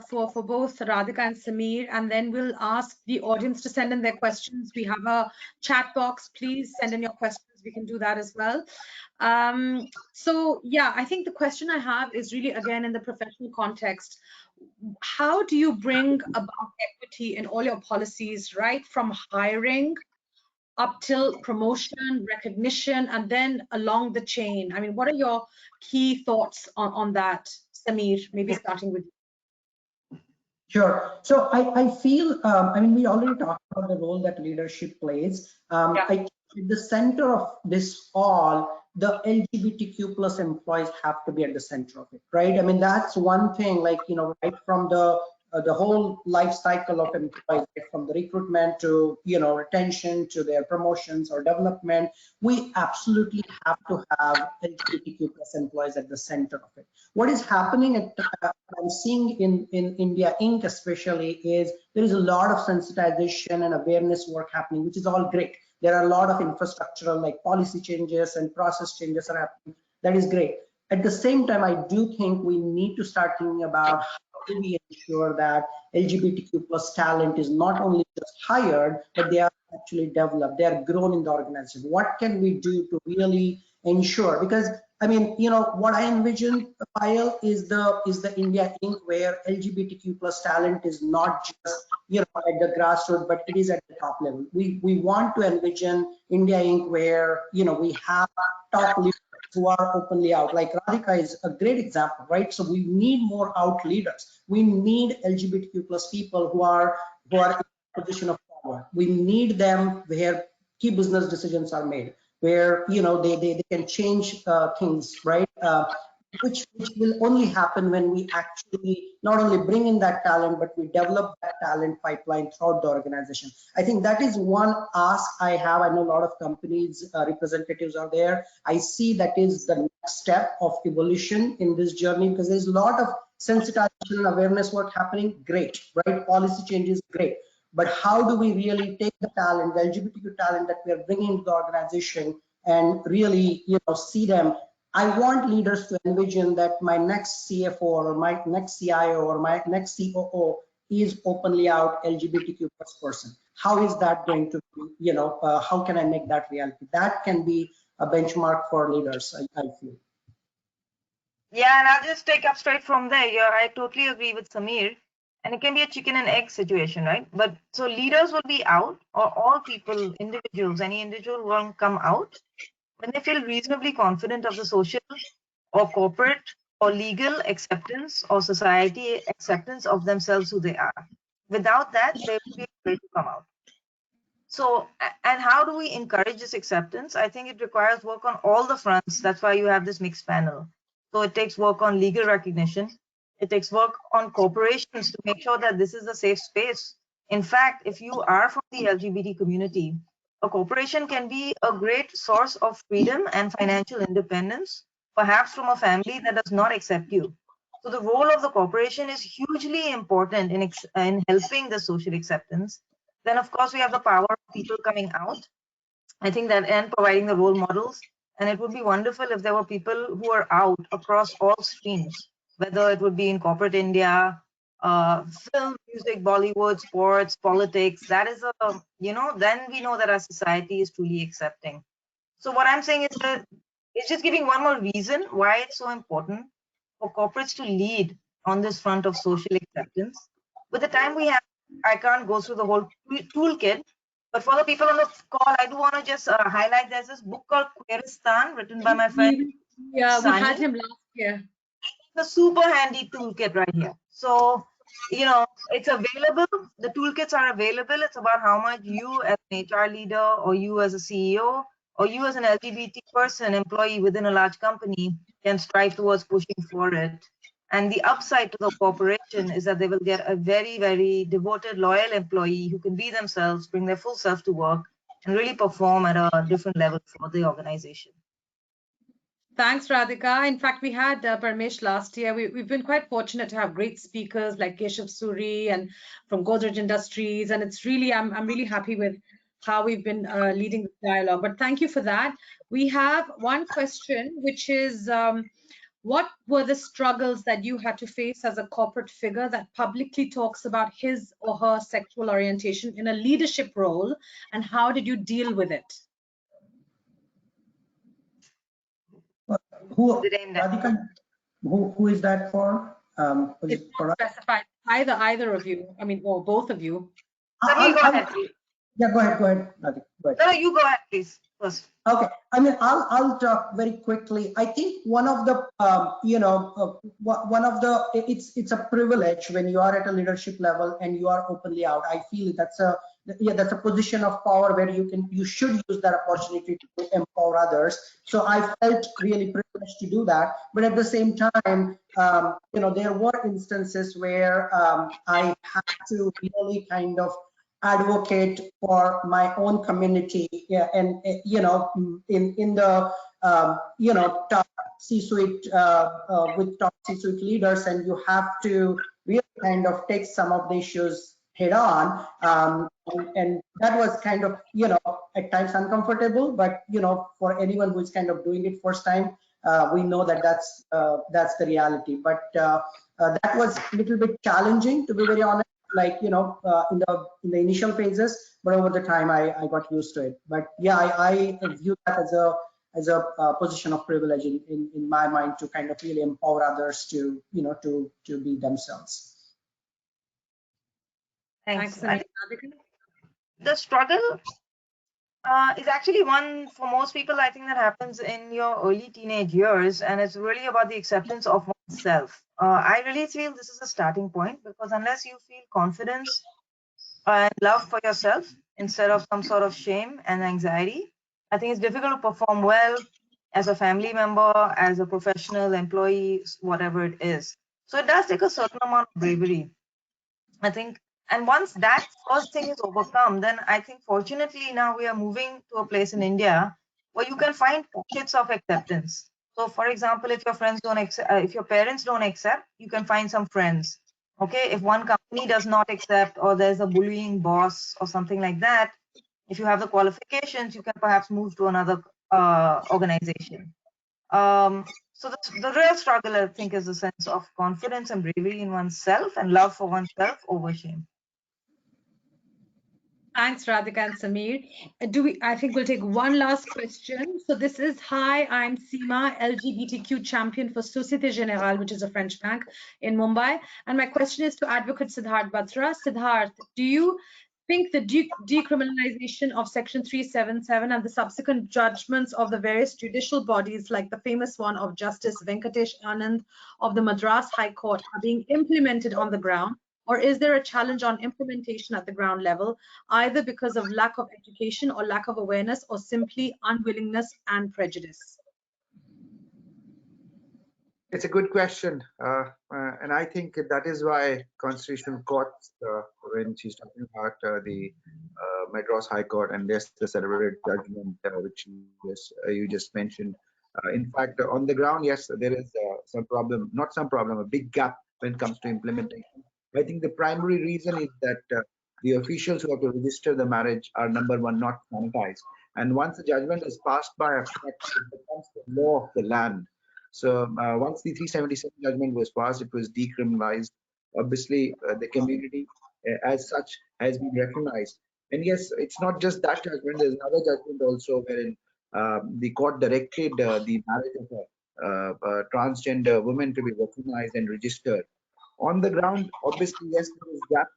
for both Radhika and Samir, and then we'll ask the audience to send in their questions. We have a chat box. Please send in your questions. We can do that as well. So yeah, I think the question I have is really, again, in the professional context. How do you bring about equity in all your policies, right from hiring up till promotion, recognition, and then along the chain? I mean, what are your key thoughts on that, Samir? Maybe starting with you. Sure. So I feel, I mean, we already talked about the role that leadership plays. At the center of this all, the LGBTQ plus employees have to be at the center of it, right? I mean, that's one thing, like, you know, right from the whole life cycle of employees, right, from the recruitment to, you know, retention to their promotions or development, we absolutely have to have LGBTQ plus employees at the center of it. What is happening at I'm seeing in India Inc. especially is there is a lot of sensitization and awareness work happening, which is all great. There are a lot of infrastructural, like policy changes and process changes are happening. That is great. At the same time, I do think we need to start thinking about how do we ensure that LGBTQ plus talent is not only just hired, but they are actually developed, they are grown in the organization. What can we do to really ensure? Because I mean, you know, what I envision, Payal, is the India Inc. where LGBTQ plus talent is not just, you know, at the grassroots, but it is at the top level. We want to envision India Inc. where, you know, we have top leaders who are openly out. Like Radhika is a great example, right? So we need more out leaders. We need LGBTQ plus people who are in a position of power. We need them where key business decisions are made, where, you know, they can change things, right? Which will only happen when we actually not only bring in that talent, but we develop that talent pipeline throughout the organization. I think that is one ask I have. I know a lot of companies, representatives are there. I see that is the next step of evolution in this journey, because there's a lot of sensitization and awareness work happening. Great, right? Policy changes, great. But how do we really take the talent, the LGBTQ talent that we are bringing into the organization, and really, you know, see them? I want leaders to envision that my next CFO or my next CIO or my next COO is openly out LGBTQ plus person. How is that going to be, you know, how can I make that reality? That can be a benchmark for leaders, I feel. Yeah, and I'll just take up straight from there. Yeah, I totally agree with Samir. And it can be a chicken and egg situation, right? But so leaders will be out, or all people, individuals, any individual will come out when they feel reasonably confident of the social or corporate or legal acceptance or society acceptance of themselves who they are. Without that, they will be afraid to come out. So, and how do we encourage this acceptance? I think it requires work on all the fronts. That's why you have this mixed panel. So it takes work on legal recognition. It takes work on corporations to make sure that this is a safe space. In fact, if you are from the LGBT community, a corporation can be a great source of freedom and financial independence, perhaps from a family that does not accept you. So the role of the corporation is hugely important in helping the social acceptance. Then, of course, we have the power of people coming out. I think that, and providing the role models. And it would be wonderful if there were people who are out across all streams, whether it would be in corporate India, film, music, Bollywood, sports, politics. That is a, you know, then we know that our society is truly accepting. So what I'm saying is that it's just giving one more reason why it's so important for corporates to lead on this front of social acceptance. With the time we have, I can't go through the whole toolkit, but for the people on the call, I do want to just highlight there's this book called Queeristan, written by my friend. Yeah, we had him last year. It's a super handy toolkit right here. So, you know, it's available. The toolkits are available. It's about how much you as an HR leader, or you as a CEO, or you as an LGBT person, employee within a large company, can strive towards pushing for it. And the upside to the corporation is that they will get a very, very devoted, loyal employee who can be themselves, bring their full self to work, and really perform at a different level for the organization. Thanks, Radhika. In fact, we had Parmesh last year. We've been quite fortunate to have great speakers like Keshav Suri and from Godrej Industries. And it's really, I'm really happy with how we've been leading the dialogue. But thank you for that. We have one question, which is, what were the struggles that you had to face as a corporate figure that publicly talks about his or her sexual orientation in a leadership role, and how did you deal with it? Radhika, who is that for? It's not specified. Either of you. I mean, or both of you. Samir, go ahead, please. Yeah, go ahead, Radhika. Go ahead. No, you go ahead, please. First. Okay, I mean, I'll talk very quickly. I think one of the, it's a privilege when you are at a leadership level and you are openly out. I feel that's a position of power where you should use that opportunity to empower others. So I felt really privileged to do that. But at the same time, there were instances where I had to really kind of advocate for my own community, and in the top C-suite with top C-suite leaders, and you have to really kind of take some of the issues head on, and that was kind of at times uncomfortable, but for anyone who's kind of doing it first time, we know that that's the reality. But that was a little bit challenging, to be very honest, like in the initial phases, but over the time I got used to it. But yeah, I view that as a position of privilege in my mind, to kind of really empower others to to be themselves. Thanks. I think the struggle is actually one for most people, I think, that happens in your early teenage years, and it's really about the acceptance of oneself. I really feel this is a starting point, because unless you feel confidence and love for yourself instead of some sort of shame and anxiety, I think it's difficult to perform well as a family member, as a professional employee, whatever it is. So it does take a certain amount of bravery, I think. And once that first thing is overcome, then I think fortunately now we are moving to a place in India where you can find pockets of acceptance. So for example, if your friends don't accept, if your parents don't accept, you can find some friends. Okay, if one company does not accept, or there's a bullying boss or something like that, if you have the qualifications, you can perhaps move to another organization. So the real struggle, I think, is a sense of confidence and bravery in oneself and love for oneself over shame. Thanks, Radhika and Samir. I think we'll take one last question. So this is, hi, I'm Seema, LGBTQ champion for Société Générale, which is a French bank in Mumbai. And my question is to Advocate Siddharth Batra. Siddharth, do you think the decriminalization of Section 377 and the subsequent judgments of the various judicial bodies, like the famous one of Justice Venkatesh Anand of the Madras High Court, are being implemented on the ground? Or is there a challenge on implementation at the ground level, either because of lack of education or lack of awareness, or simply unwillingness and prejudice? It's a good question, and I think that is why Constitutional Court, when she's talking about the Madras High Court and there's the celebrated judgment which you just mentioned. In fact, on the ground, yes, there is some problem, not some problem, a big gap when it comes to implementation. I think the primary reason is that the officials who have to register the marriage are, number one, not sanitized. And once the judgment is passed by a court, it becomes the law of the land. So once the 377 judgment was passed, it was decriminalized. Obviously, the community as such has been recognized. And yes, it's not just that judgment. There's another judgment also wherein the court directed the marriage of a transgender woman to be recognized and registered. On the ground, obviously, yes, there is gap,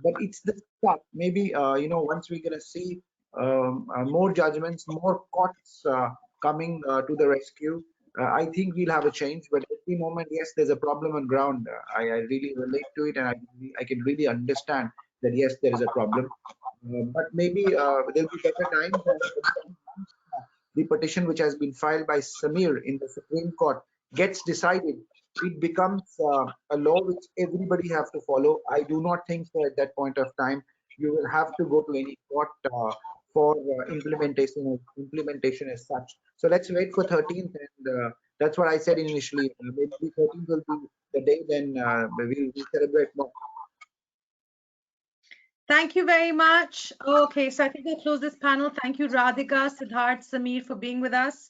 but it's the start. Maybe once we're gonna see more judgments, more courts coming to the rescue, I think we'll have a change. But at the moment, yes, there's a problem on ground. I really relate to it, and I can really understand that yes, there is a problem. But maybe there'll be better times. The petition which has been filed by Samir in the Supreme Court gets decided, it becomes a law which everybody have to follow. I do not think so at that point of time you will have to go to any court for implementation as such. So let's wait for 13th, and that's what I said initially. Maybe 13th will be the day then we'll celebrate more. Thank you very much. Okay, so I think we'll close this panel. Thank you, Radhika, Siddharth, Sameer, for being with us.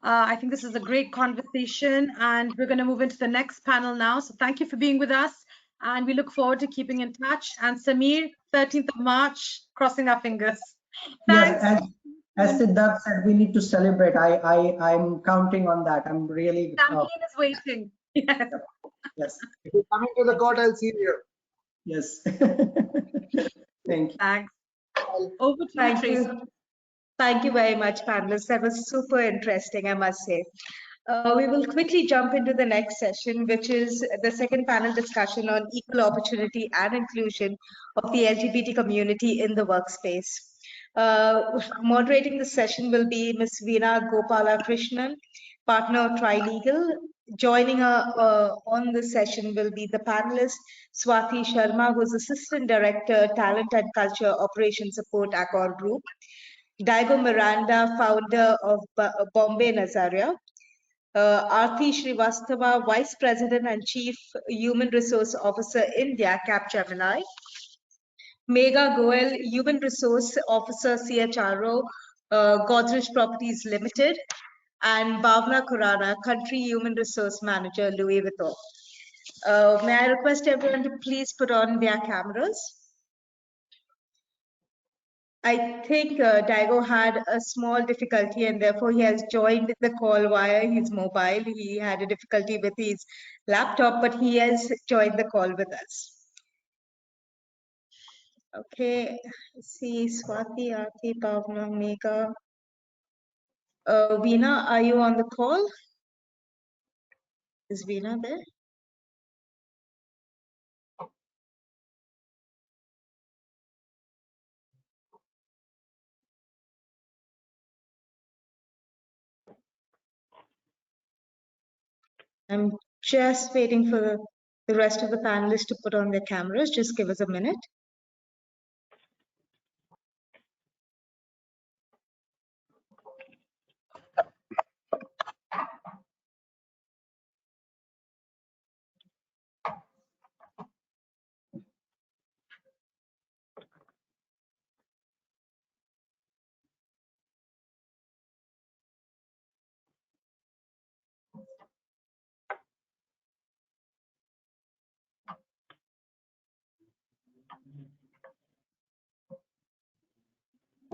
I think this is a great conversation, and we're going to move into the next panel now. So thank you for being with us, and we look forward to keeping in touch. And Sameer, 13th of March, crossing our fingers. Thanks. Yes, as Siddharth said, we need to celebrate. I'm counting on that. I'm really. Champagne is waiting. Yes. Yes. If you're coming to the court, I'll see you. Yes. Thank you. Thanks. Over to you, Tracy. Thank you very much, panelists. That was super interesting, I must say. We will quickly jump into the next session, which is the second panel discussion on equal opportunity and inclusion of the LGBT community in the workspace. Moderating the session will be Ms. Veena Gopalakrishnan, partner of Trilegal. Joining her on the session will be the panelist Swati Sharma, who's Assistant Director, Talent and Culture Operations Support, Accor Group. Daigo Miranda, founder of Bombay Nazaria. Aarti Srivastava, Vice President and Chief Human Resource Officer, India, Capgemini. Megha Goel, Human Resource Officer, CHRO, Godrej Properties Limited. And Bhavna Khurana, Country Human Resource Manager, Louis Vuitton. May I request everyone to please put on their cameras? I think Daigo had a small difficulty and therefore he has joined the call via his mobile. He had a difficulty with his laptop, but he has joined the call with us. Okay, see Swati, Aarti, Bhavna, Megha. Veena, are you on the call? Is Veena there? I'm just waiting for the rest of the panelists to put on their cameras. Just give us a minute.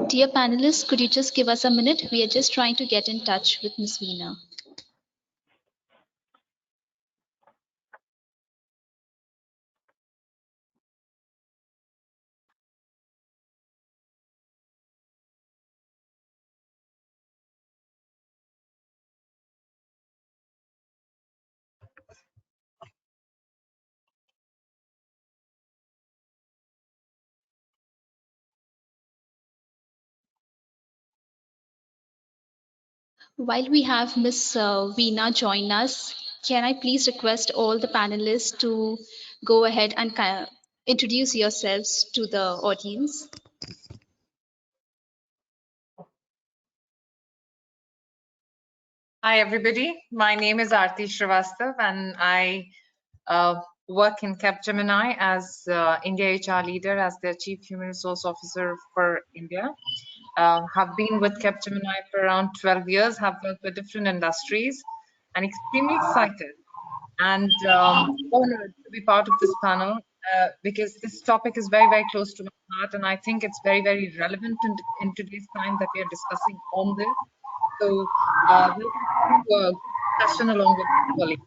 Dear panelists, could you just give us a minute? We are just trying to get in touch with Ms. Veena. While we have Ms. Veena join us, can I please request all the panelists to go ahead and introduce yourselves to the audience? Hi, everybody. My name is Aarti Srivastav, and I work in Capgemini as India HR leader, as their Chief Human Resource Officer for India. Have been with Capgemini for around 12 years, have worked with different industries, and extremely excited and honored to be part of this panel because this topic is very, very close to my heart, and I think it's very, very relevant in today's time that we are discussing on this. So welcome to a good discussion along with my colleagues.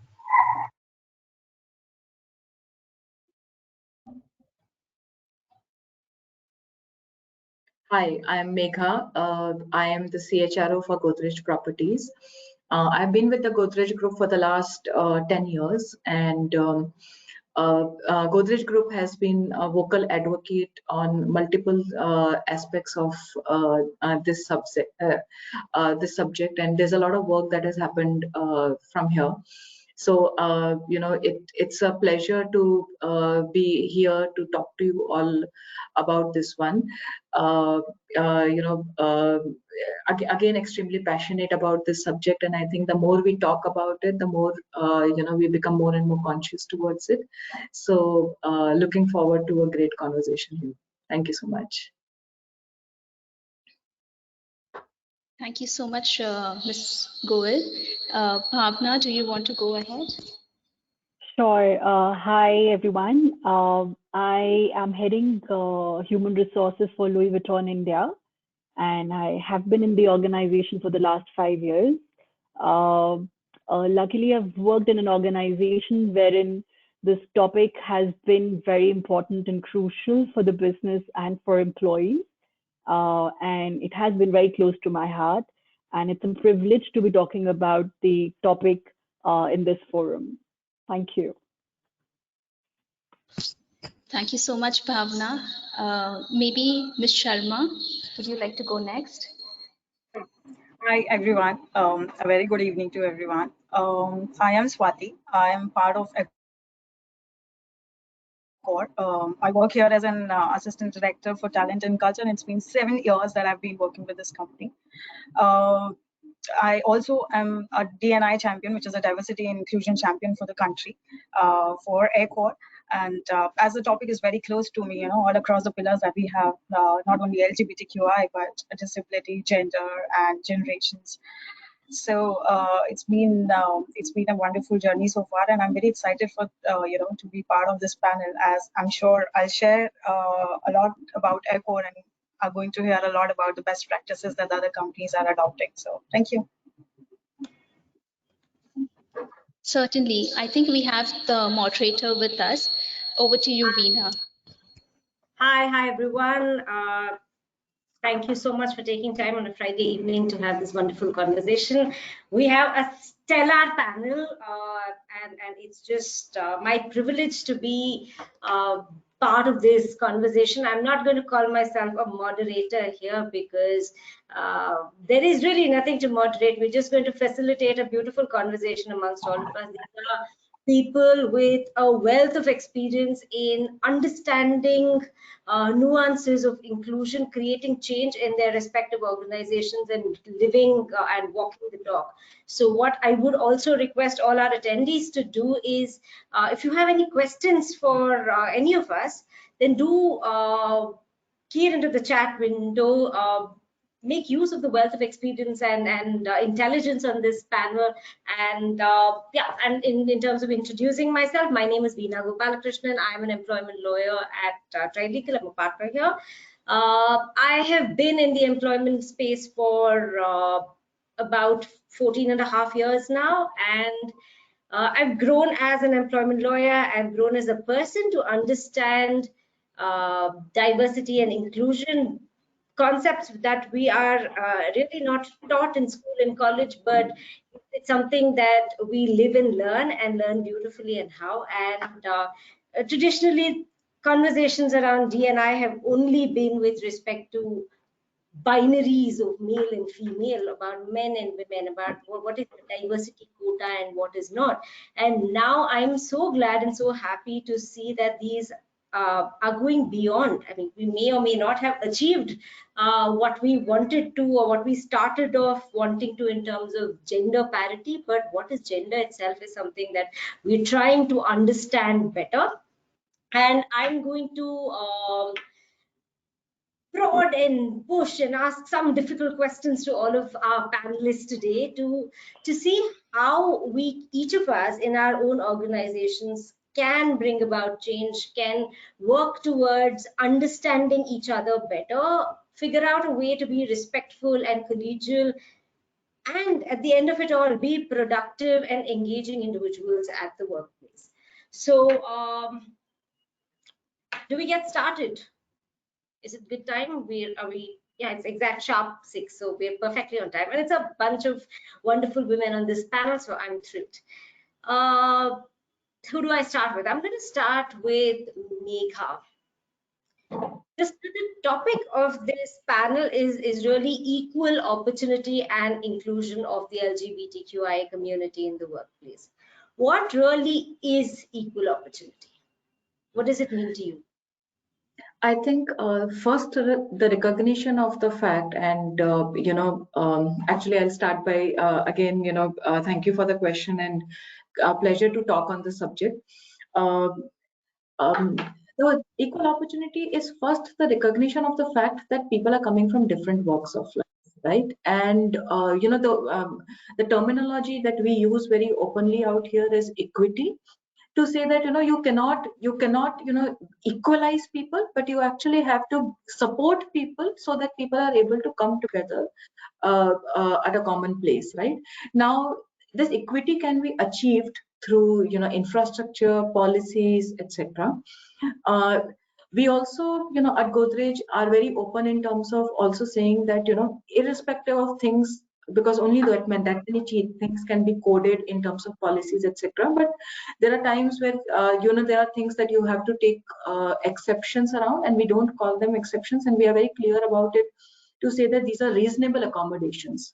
Hi, I'm Megha. I am the CHRO for Godrej Properties. I've been with the Godrej Group for the last 10 years, and Godrej Group has been a vocal advocate on multiple aspects of this subject, and there's a lot of work that has happened from here. So, it's a pleasure to be here to talk to you all about this one. Again, extremely passionate about this subject, and I think the more we talk about it, the more we become more and more conscious towards it. So, looking forward to a great conversation here. Thank you so much. Thank you so much, Ms. Goel. Bhavna, do you want to go ahead? Sure. Hi, everyone. I am heading human resources for Louis Vuitton India, and I have been in the organization for the last 5 years. Luckily, I've worked in an organization wherein this topic has been very important and crucial for the business and for employees. And it has been very close to my heart. And it's a privilege to be talking about the topic in this forum. Thank you. Thank you so much, Bhavna. Maybe Ms. Sharma, would you like to go next? Hi, everyone. A very good evening to everyone. I am Swati. I am part of I work here as an assistant director for talent and culture, and it's been 7 years that I've been working with this company. I also am a D&I champion, which is a diversity and inclusion champion for the country, for AirCore. And as the topic is very close to me, all across the pillars that we have, not only LGBTQI, but disability, gender, and generations. So it's been a wonderful journey so far, and I'm very excited for to be part of this panel, as I'm sure I'll share a lot about AirCore and are going to hear a lot about the best practices that other companies are adopting. So thank you. Certainly. I think we have the moderator with us. Over to you, Veena. Hi, everyone. Thank you so much for taking time on a Friday evening to have this wonderful conversation. We have a stellar panel, and it's just my privilege to be part of this conversation. I'm not going to call myself a moderator here because there is really nothing to moderate. We're just going to facilitate a beautiful conversation amongst all of us. These are people with a wealth of experience in understanding nuances of inclusion, creating change in their respective organizations, and living and walking the talk. So what I would also request all our attendees to do is, if you have any questions for any of us, then do key it into the chat window. Make use of the wealth of experience and intelligence on this panel. And yeah, and in terms of introducing myself, my name is Veena Gopalakrishnan. I'm an employment lawyer at Trilegal. I'm a partner here. I have been in the employment space for about 14 and a half years now, and I've grown as an employment lawyer. I've grown as a person to understand diversity and inclusion concepts that we are really not taught in school and college, but it's something that we live and learn beautifully and how. And traditionally, conversations around D&I have only been with respect to binaries of male and female, about men and women, about what is the diversity quota and what is not. And now I'm so glad and so happy to see that these are going beyond. I mean, we may or may not have achieved what we wanted to, or what we started off wanting to in terms of gender parity, but what is gender itself is something that we're trying to understand better. And I'm going to prod and push and ask some difficult questions to all of our panelists today to see how we, each of us in our own organizations, can bring about change, can work towards understanding each other better, figure out a way to be respectful and collegial, and at the end of it all, be productive and engaging individuals at the workplace. So do we get started? Is it good time? Yeah, it's exact sharp 6, so we're perfectly on time. And it's a bunch of wonderful women on this panel, so I'm thrilled. Who do I start with? I'm going to start with Megha. The topic of this panel is really equal opportunity and inclusion of the LGBTQIA community in the workplace. what really is equal opportunity? What does it mean to you? I think first the recognition of the fact, and actually I'll start by again, thank you for the question, and a pleasure to talk on the subject. The equal opportunity is first the recognition of the fact that people are coming from different walks of life, right? And the terminology that we use very openly out here is equity, to say that you cannot equalize people, but you actually have to support people so that people are able to come together at a common place, right? Now this equity can be achieved through infrastructure, policies, etc. We also at Godrej are very open in terms of also saying that irrespective of things, because only that many things can be coded in terms of policies, etc. But there are times where there are things that you have to take exceptions around, and we don't call them exceptions, and we are very clear about it to say that these are reasonable accommodations,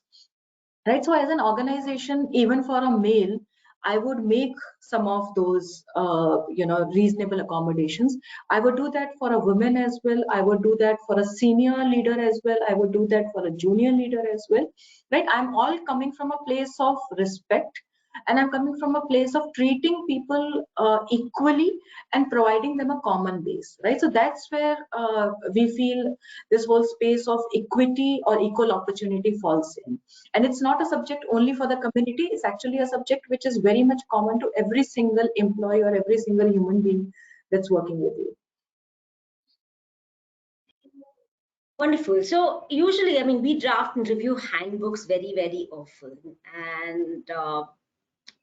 right? So as an organization, even for a male, I would make some of those reasonable accommodations. I would do that for a woman as well. I would do that for a senior leader as well. I would do that for a junior leader as well, right? I'm all coming from a place of respect, and I'm coming from a place of treating people equally and providing them a common base, right? So that's where we feel this whole space of equity or equal opportunity falls in. And it's not a subject only for the community, it's actually a subject which is very much common to every single employee or every single human being that's working with you. Wonderful. So usually, I mean, we draft and review handbooks very, very often. And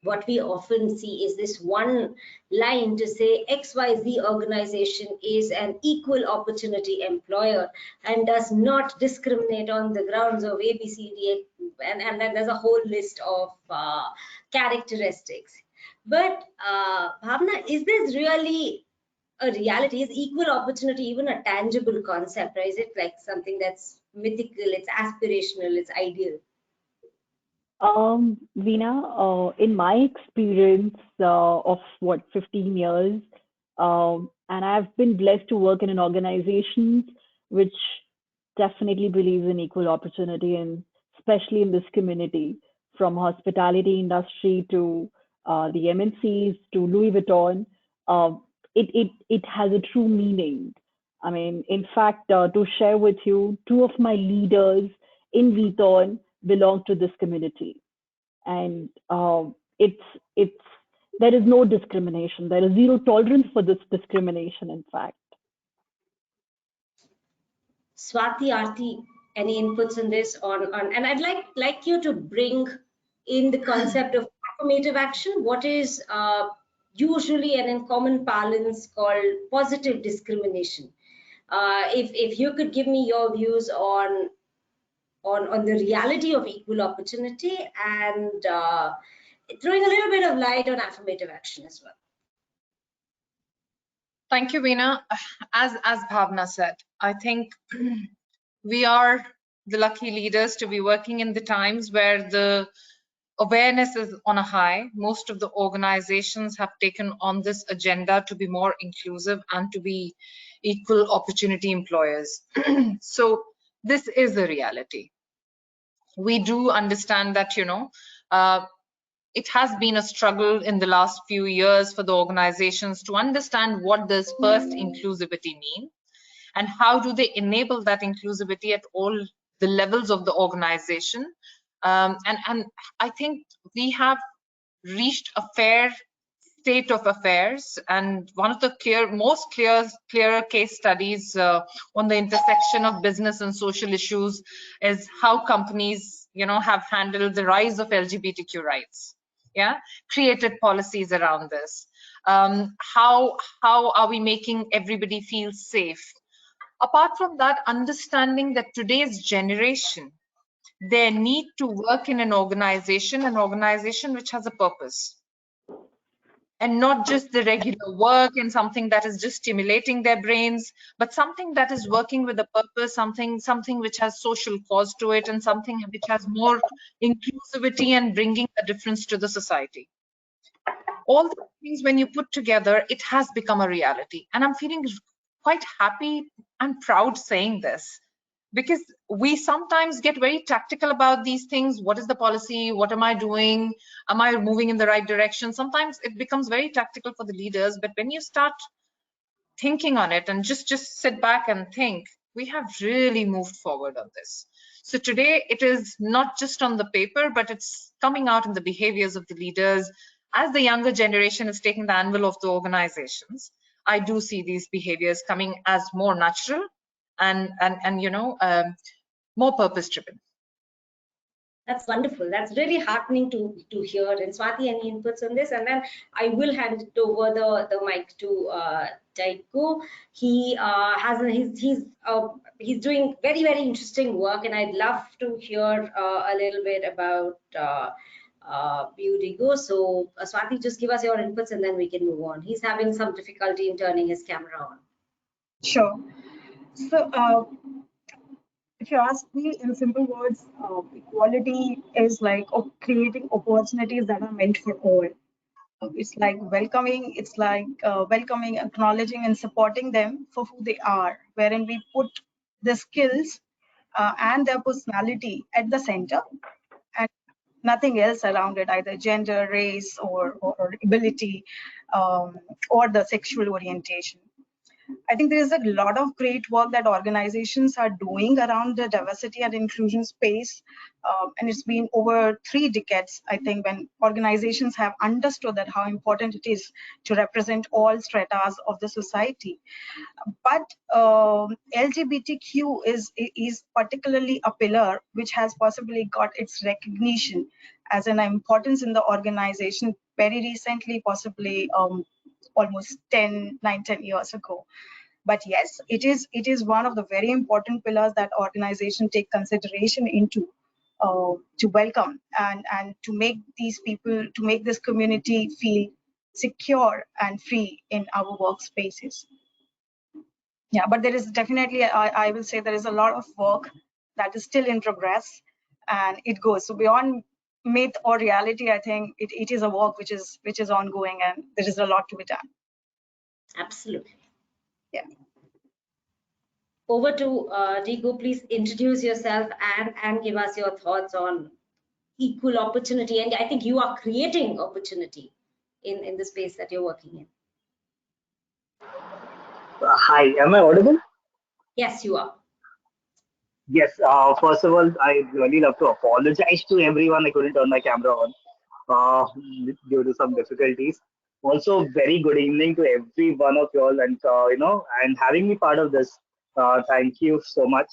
what we often see is this one line to say XYZ organization is an equal opportunity employer and does not discriminate on the grounds of A, B, C, D, and then there's a whole list of characteristics. But Bhavna, is this really a reality? Is equal opportunity even a tangible concept, or is it like something that's mythical, it's aspirational, it's ideal? Veena, in my experience of 15 years, and I've been blessed to work in an organization which definitely believes in equal opportunity, and especially in this community, from hospitality industry to the MNCs to Louis Vuitton, it has a true meaning. I mean, in fact, to share with you, 2 of my leaders in Vuitton belong to this community, and there is no discrimination. There is zero tolerance for this discrimination, in fact. Swati, Aarti, any inputs on this? And I'd like you to bring in the concept of affirmative action. What is usually and in common parlance called positive discrimination? If you could give me your views on the reality of equal opportunity and throwing a little bit of light on affirmative action as well. Thank you, Veena. As Bhavna said, I think we are the lucky leaders to be working in the times where the awareness is on a high. Most of the organizations have taken on this agenda to be more inclusive and to be equal opportunity employers. So this is a reality. We do understand that, it has been a struggle in the last few years for the organizations to understand what does first inclusivity mean and how do they enable that inclusivity at all the levels of the organization. And I think we have reached a fair state of affairs, and one of the most clearer case studies on the intersection of business and social issues is how companies have handled the rise of LGBTQ rights, created policies around this. How are we making everybody feel safe? Apart from that, understanding that today's generation, they need to work in an organization which has a purpose, and not just the regular work and something that is just stimulating their brains, but something that is working with a purpose, something which has social cause to it, and something which has more inclusivity and bringing a difference to the society. all the things, when you put together, it has become a reality. And I'm feeling quite happy and proud saying this, because we sometimes get very tactical about these things. What is the policy? What am I doing? Am I moving in the right direction? Sometimes it becomes very tactical for the leaders, but when you start thinking on it and just sit back and think, we have really moved forward on this. So today it is not just on the paper, but it's coming out in the behaviors of the leaders. As the younger generation is taking the anvil of the organizations, I do see these behaviors coming as more natural and more purpose driven. That's wonderful. That's really heartening to hear. And Swati, any inputs on this? And then I will hand it over the mic to Taiko. He he's doing very, very interesting work, and I'd love to hear a little bit about you, Digo. So Swati, just give us your inputs and then we can move on. He's having some difficulty in turning his camera on. Sure. So if you ask me in simple words, equality is like creating opportunities that are meant for all. It's like welcoming, welcoming, acknowledging and supporting them for who they are, wherein we put the skills and their personality at the center and nothing else around it, either gender, race, or ability, or the sexual orientation. I think there is a lot of great work that organizations are doing around the diversity and inclusion space. And it's been over 3 decades, I think, when organizations have understood that how important it is to represent all stratas of the society. But LGBTQ is particularly a pillar which has possibly got its recognition as an importance in the organization very recently, possibly almost 10 years ago. But yes, it is one of the very important pillars that organizations take consideration into to welcome and to make these people, to make this community feel secure and free in our workspaces. Yeah, but there is definitely, I will say there is a lot of work that is still in progress, and it goes. So beyond myth or reality, I think it is a work which is ongoing, and there is a lot to be done. Absolutely. Yeah. Over to Digo. Please introduce yourself and give us your thoughts on equal opportunity. And I think you are creating opportunity in the space that you're working in. Hi, am I audible? Yes, you are. Yes. First of all, I really love to apologize to everyone. I couldn't turn my camera on due to some difficulties. Also, very good evening to every one of you all, and and having me part of this. Thank you so much.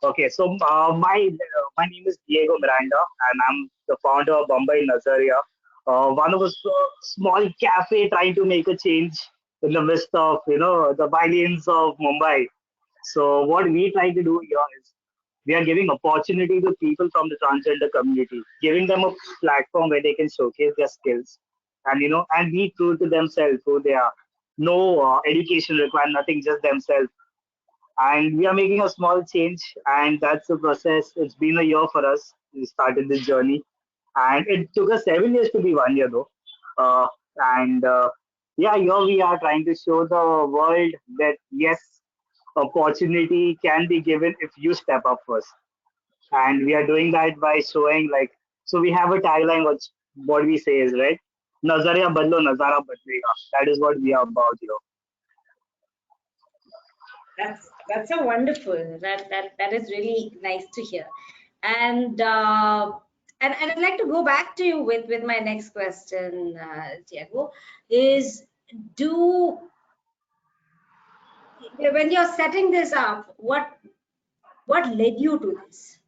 Okay, so my name is Diego Miranda, and I'm the founder of Bombay Nazaria, one of a small cafe trying to make a change in the midst of the violence of Mumbai. So what we try to do here is we are giving opportunity to people from the transgender community, giving them a platform where they can showcase their skills and and be true to themselves, who they are. No education required, nothing, just themselves. And we are making a small change, and that's the process. It's been a year for us. We started this journey, and it took us 7 years to be 1 year though. And yeah, here we are trying to show the world that yes, opportunity can be given if you step up first. And we are doing that by showing, like, so we have a tagline, what we say is, right, Nazariya badlo, nazara badlega. That is what we are about here. That's so wonderful. That is really nice to hear. And I'd like to go back to you with my next question, Diego, is when you're setting this up, what led you to this?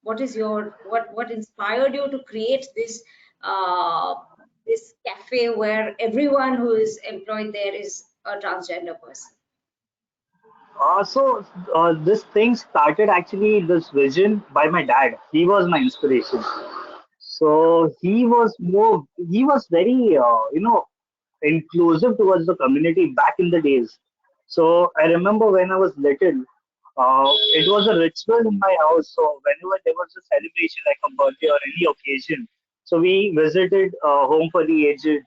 What is what inspired you to create this this cafe where everyone who is employed there is a transgender person? This thing started, actually, this vision, by my dad. He was my inspiration. So he was very, inclusive towards the community back in the days. So I remember when I was little, it was a ritual in my house. So whenever there was a celebration like a birthday or any occasion, so we visited home for the aged,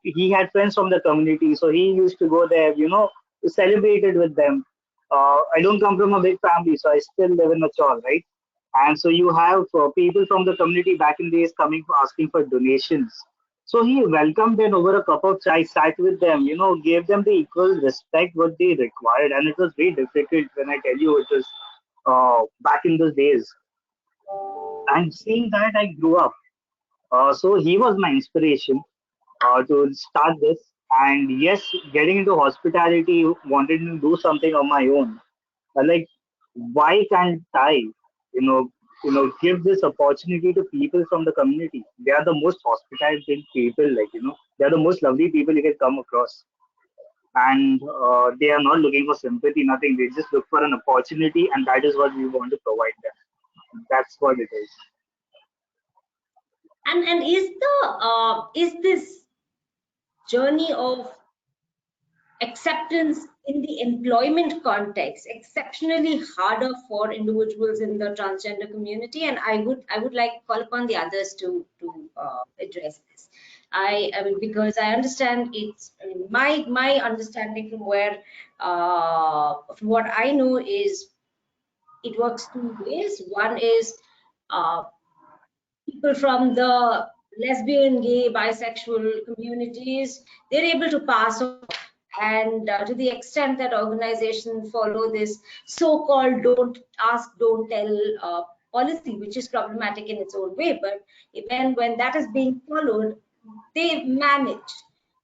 He had friends from the community, so he used to go there, to celebrate it with them. I don't come from a big family, so I still live in a chawl, right? And so you have people from the community back in days coming for asking for donations. So he welcomed them over a cup of chai, sat with them, gave them the equal respect what they required. And it was very difficult when I tell you it was back in those days. And seeing that, I grew up. So he was my inspiration to start this. And yes, getting into hospitality, wanted to do something on my own. Like, why can't I, give this opportunity to people from the community? They are the most hospitable people, they are the most lovely people you can come across. And they are not looking for sympathy, nothing. They just look for an opportunity, and that is what we want to provide them. That's what it is. And is this journey of acceptance in the employment context exceptionally harder for individuals in the transgender community? And I would like to call upon the others to address this. I mean, because I understand it's, I mean, my understanding from where from what I know is it works two ways. One is people from the lesbian, gay, bisexual communities, they're able to pass on. And to the extent that organizations follow this so-called don't ask, don't tell policy, which is problematic in its own way, but when that is being followed, they manage.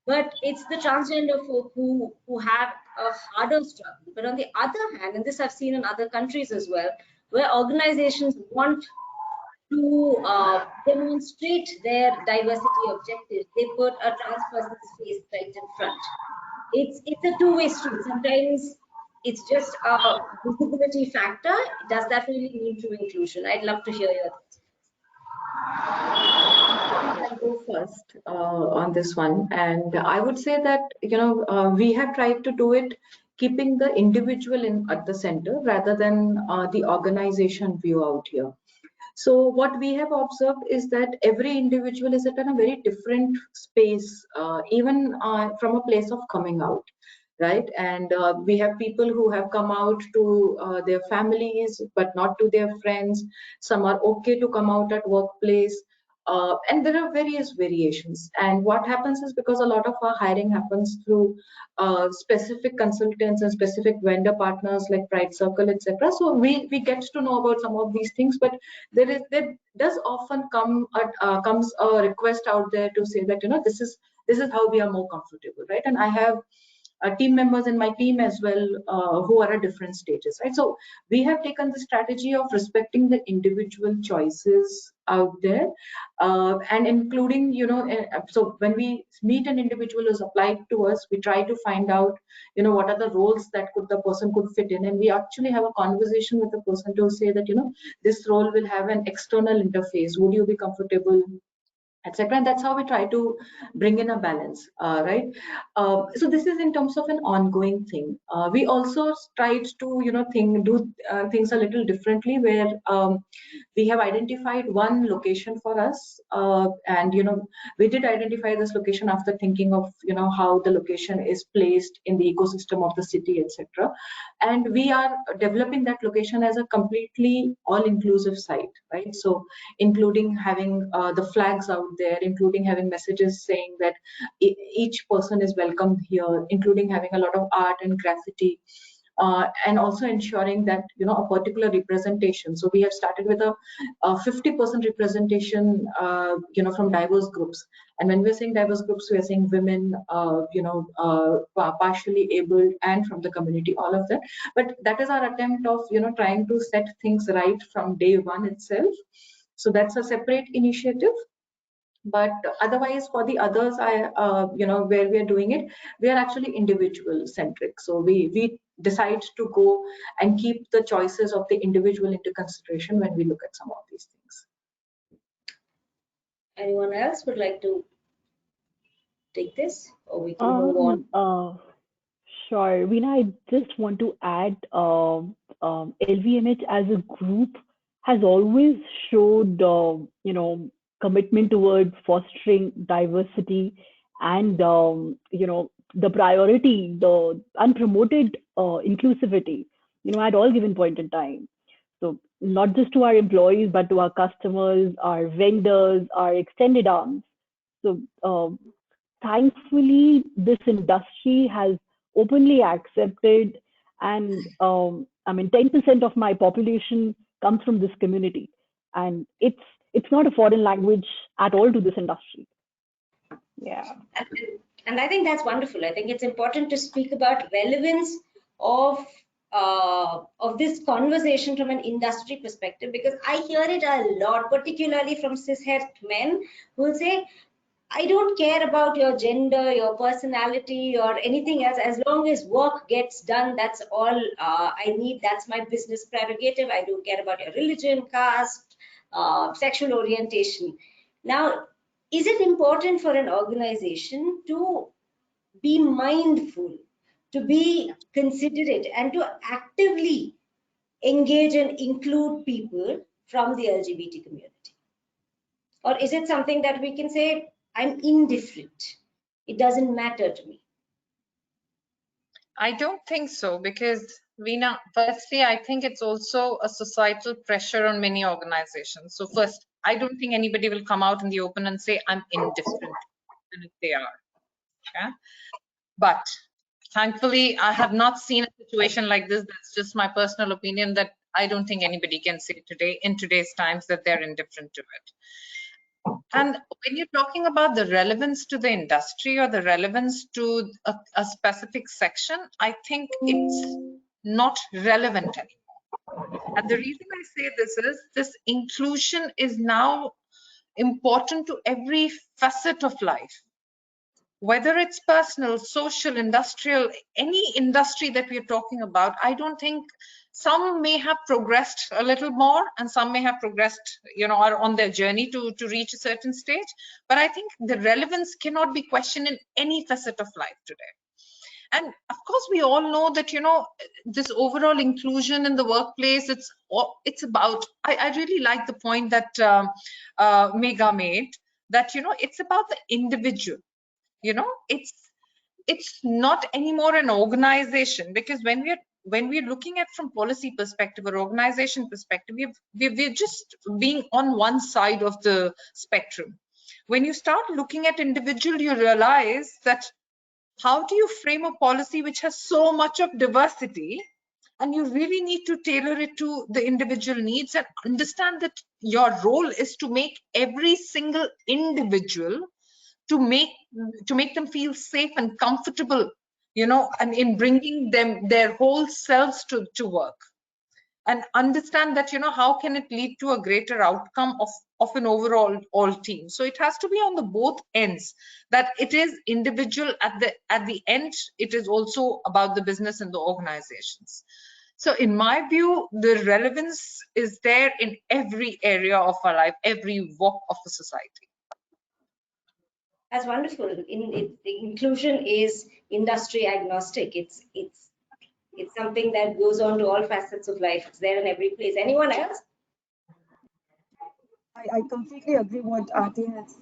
But it's the transgender folk who have a harder struggle. But on the other hand, and this I've seen in other countries as well, where organizations want to demonstrate their diversity objectives, they put a trans person's face right in front. It's a two-way street. Sometimes it's just a visibility factor. Does that really mean true inclusion? I'd love to hear your thoughts. I'll go first on this one, and I would say that we have tried to do it keeping the individual at the center rather than the organization view out here. So what we have observed is that every individual is at a very different space, even from a place of coming out, right? And we have people who have come out to their families, but not to their friends. Some are okay to come out at workplace. And there are various variations. And what happens is, because a lot of our hiring happens through specific consultants and specific vendor partners like Pride Circle, etc. So we get to know about some of these things, but there does often comes a request out there to say that this is how we are more comfortable, right? And I have team members in my team as well who are at different stages, right? So we have taken the strategy of respecting the individual choices out there, and including, so when we meet an individual who's applied to us, we try to find out, what are the roles that the person could fit in, and we actually have a conversation with the person to say that, this role will have an external interface. Would you be comfortable, etc.? And that's how we try to bring in a balance, right? So this is in terms of an ongoing thing. We also tried to do things a little differently, where we have identified one location for us, and we did identify this location after thinking of how the location is placed in the ecosystem of the city, etc. And we are developing that location as a completely all-inclusive site, right? So including having the flags out there, including having messages saying that each person is welcome here, including having a lot of art and graffiti, and also ensuring that a particular representation. So we have started with a 50% representation from diverse groups. And when we're saying diverse groups, we're saying women, partially abled, and from the community, all of that. But that is our attempt of trying to set things right from day one itself. So that's a separate initiative. But otherwise, for the others, where we are doing it, we are actually individual centric. So we decide to go and keep the choices of the individual into consideration when we look at some of these things. Anyone else would like to take this, or we can move on? Sure. Veena, I just want to add, LVMH as a group has always showed, commitment towards fostering diversity and the priority, the unpromoted inclusivity, at all given point in time. So not just to our employees, but to our customers, our vendors, our extended arms. So thankfully, this industry has openly accepted, and 10% of my population comes from this community, and it's not a foreign language at all to this industry. Yeah. And I think that's wonderful. I think it's important to speak about relevance of this conversation from an industry perspective, because I hear it a lot, particularly from cishet men who will say, I don't care about your gender, your personality, or anything else. As long as work gets done, that's all I need. That's my business prerogative. I don't care about your religion, caste, sexual orientation. Now, is it important for an organization to be mindful, to be considerate, and to actively engage and include people from the LGBT community? Or is it something that we can say, I'm indifferent, it doesn't matter to me? I don't think so, because Veena, firstly, I think it's also a societal pressure on many organizations. So first, I don't think anybody will come out in the open and say I'm indifferent, and if they are. Okay? But thankfully, I have not seen a situation like this. That's just my personal opinion, that I don't think anybody can say today, in today's times, that they're indifferent to it. And when you're talking about the relevance to the industry or the relevance to a specific section, I think it's not relevant anymore. And the reason I say this is, this inclusion is now important to every facet of life. Whether it's personal, social, industrial, any industry that we're talking about, I don't think, some may have progressed a little more and some may have progressed, are on their journey to reach a certain stage. But I think the relevance cannot be questioned in any facet of life today. And of course, we all know that, this overall inclusion in the workplace, it's about, I really like the point that Megha made, that, it's about the individual. It's not anymore an organization, because when we're looking at from policy perspective or organization perspective, we're just being on one side of the spectrum. When you start looking at individual, you realize that how do you frame a policy which has so much of diversity, and you really need to tailor it to the individual needs and understand that your role is to make every single individual, to make them feel safe and comfortable, and in bringing them their whole selves to work, and understand that, how can it lead to a greater outcome of an overall team. So it has to be on the both ends, that it is individual at the end, it is also about the business and the organizations. So in my view, the relevance is there in every area of our life, every walk of the society. That's wonderful. Inclusion is industry agnostic. It's something that goes on to all facets of life. It's there in every place. Anyone else? I completely agree what Aarti has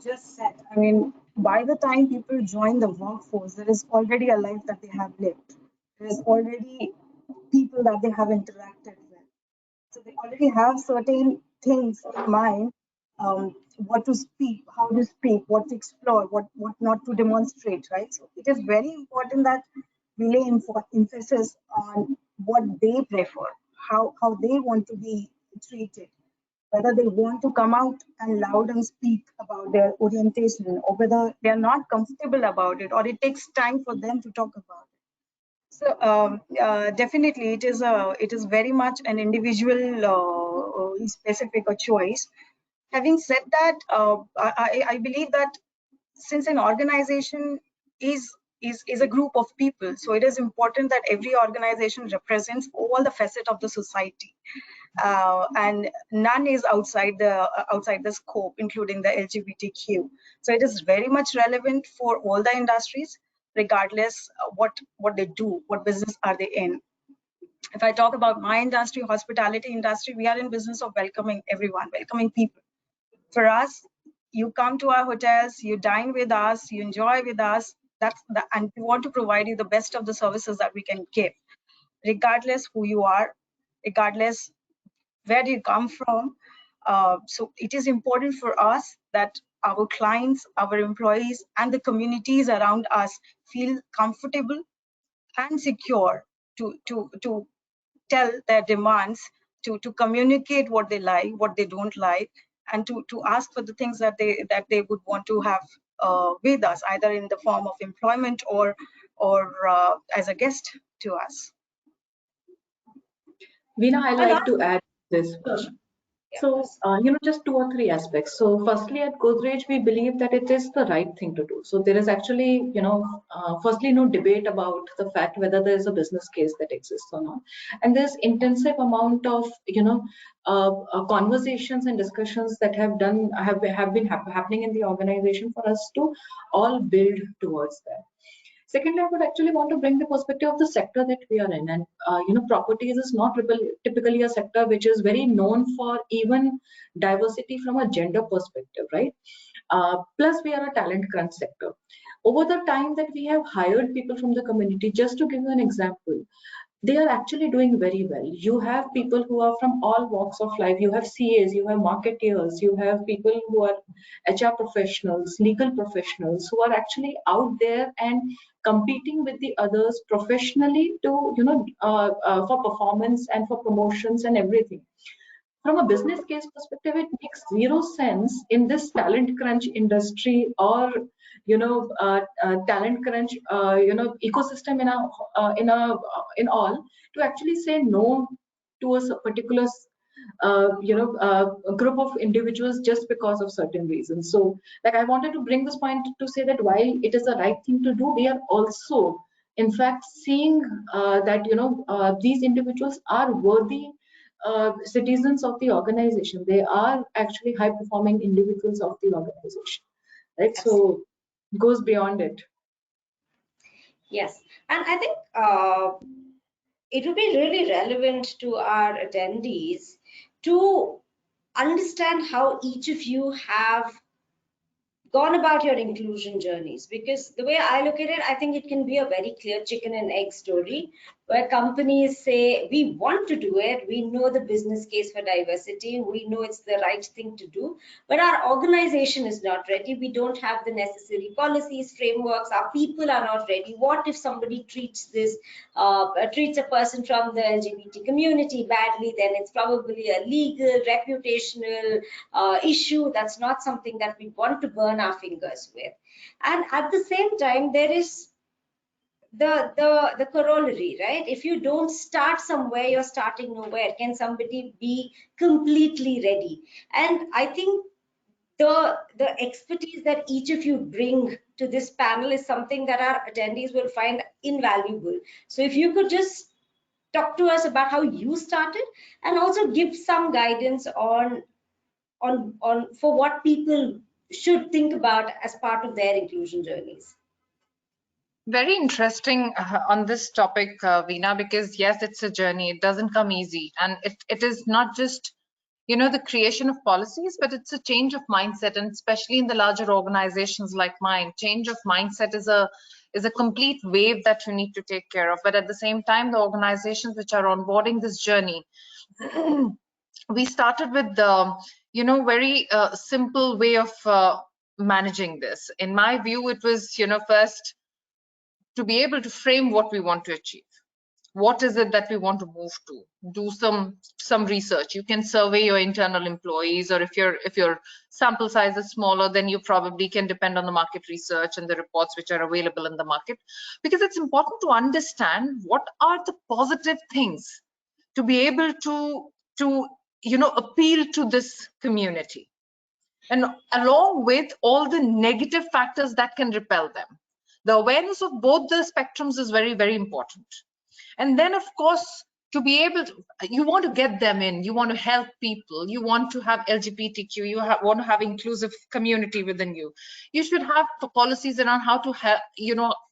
just said. I mean, by the time people join the workforce, there is already a life that they have lived. There is already people that they have interacted with. So they already have certain things in mind, what to speak, how to speak, what to explore, what not to demonstrate, right? So it is very important that we lay emphasis on what they prefer, how they want to be treated, whether they want to come out and loud and speak about their orientation, or whether they are not comfortable about it, or it takes time for them to talk about it. So definitely, it is very much an individual specific choice. Having said that, I believe that since an organization is a group of people, so it is important that every organization represents all the facets of the society, and none is outside the scope, including the LGBTQ. So it is very much relevant for all the industries, regardless what they do, what business are they in. If I talk about my industry, hospitality industry, we are in business of welcoming everyone, welcoming people. For us, you come to our hotels, you dine with us, you enjoy with us. And we want to provide you the best of the services that we can give, regardless who you are, regardless where do you come from. So it is important for us that our clients, our employees, and the communities around us feel comfortable and secure to tell their demands, to communicate what they like, what they don't like, and to ask for the things that they would want to have with us, either in the form of employment or as a guest to us. Veena, I like to add this one. So, just 2 or 3 aspects. So, firstly, at Godrej, we believe that it is the right thing to do. So, there is actually, firstly, no debate about the fact whether there is a business case that exists or not. And there's intensive amount of, conversations and discussions that have been happening in the organization for us to all build towards that. Secondly, I would actually want to bring the perspective of the sector that we are in. And, properties is not typically a sector which is very known for even diversity from a gender perspective, right? Plus, we are a talent crunch sector. Over the time that we have hired people from the community, just to give you an example, they are actually doing very well. You have people who are from all walks of life. You have CAs, you have marketeers, you have people who are HR professionals, legal professionals, who are actually out there and competing with the others professionally to, for performance and for promotions and everything. From a business case perspective, it makes zero sense in this talent crunch industry or talent crunch ecosystem in all to actually say no to a particular group of individuals just because of certain reasons. So, like, I wanted to bring this point to say that while it is the right thing to do, we are also, in fact, seeing that these individuals are worthy citizens of the organization. They are actually high performing individuals of the organization, right? So it goes beyond it. Yes, and I think it would be really relevant to our attendees to understand how each of you have gone about your inclusion journeys, because the way I look at it, I think it can be a very clear chicken and egg story where companies say, we want to do it, we know the business case for diversity, we know it's the right thing to do, but our organization is not ready, we don't have the necessary policies, frameworks, our people are not ready. What if somebody treats a person from the LGBT community badly? Then it's probably a legal, reputational issue. That's not something that we want to burn our fingers with. And at the same time, there is the corollary, right? If you don't start somewhere, you're starting nowhere. Can somebody be completely ready? And I think the expertise that each of you bring to this panel is something that our attendees will find invaluable. So if you could just talk to us about how you started and also give some guidance on for what people should think about as part of their inclusion journeys. Very interesting on this topic, Veena, because yes, it's a journey. It doesn't come easy. And it is not just, the creation of policies, but it's a change of mindset. And especially in the larger organizations like mine, change of mindset is a complete wave that you need to take care of. But at the same time, the organizations which are onboarding this journey, we started with the, very simple way of managing this. In my view, it was, first, to be able to frame what we want to achieve. What is it that we want to move to? Do some research. You can survey your internal employees, or if your sample size is smaller, then you probably can depend on the market research and the reports which are available in the market, because it's important to understand what are the positive things to be able to appeal to this community, and along with all the negative factors that can repel them. The awareness of both the spectrums is very, very important. And then, of course, to be able to, you want to get them in, you want to help people, you want to have LGBTQ, you want to have inclusive community within you. You should have policies around how to help,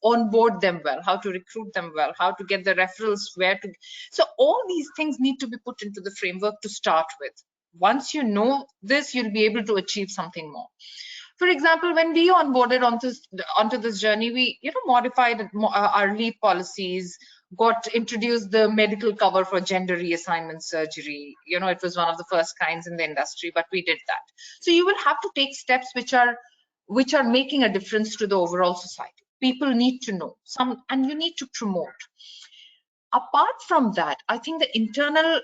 onboard them well, how to recruit them well, how to get the referrals, where to. So all these things need to be put into the framework to start with. Once you know this, you'll be able to achieve something more. For example, when we onboarded onto this journey, we modified our leave policies, got introduced the medical cover for gender reassignment surgery. It was one of the first kinds in the industry, but we did that. So you will have to take steps which are making a difference to the overall society. People need to know and you need to promote. Apart from that, I think the internal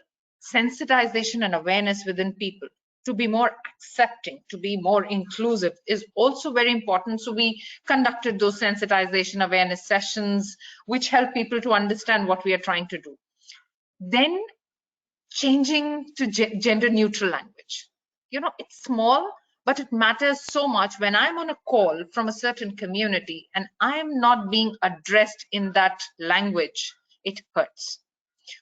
sensitization and awareness within people to be more accepting, to be more inclusive is also very important. So we conducted those sensitization awareness sessions, which help people to understand what we are trying to do. Then changing to gender neutral language. It's small, but it matters so much. When I'm on a call from a certain community and I'm not being addressed in that language, it hurts.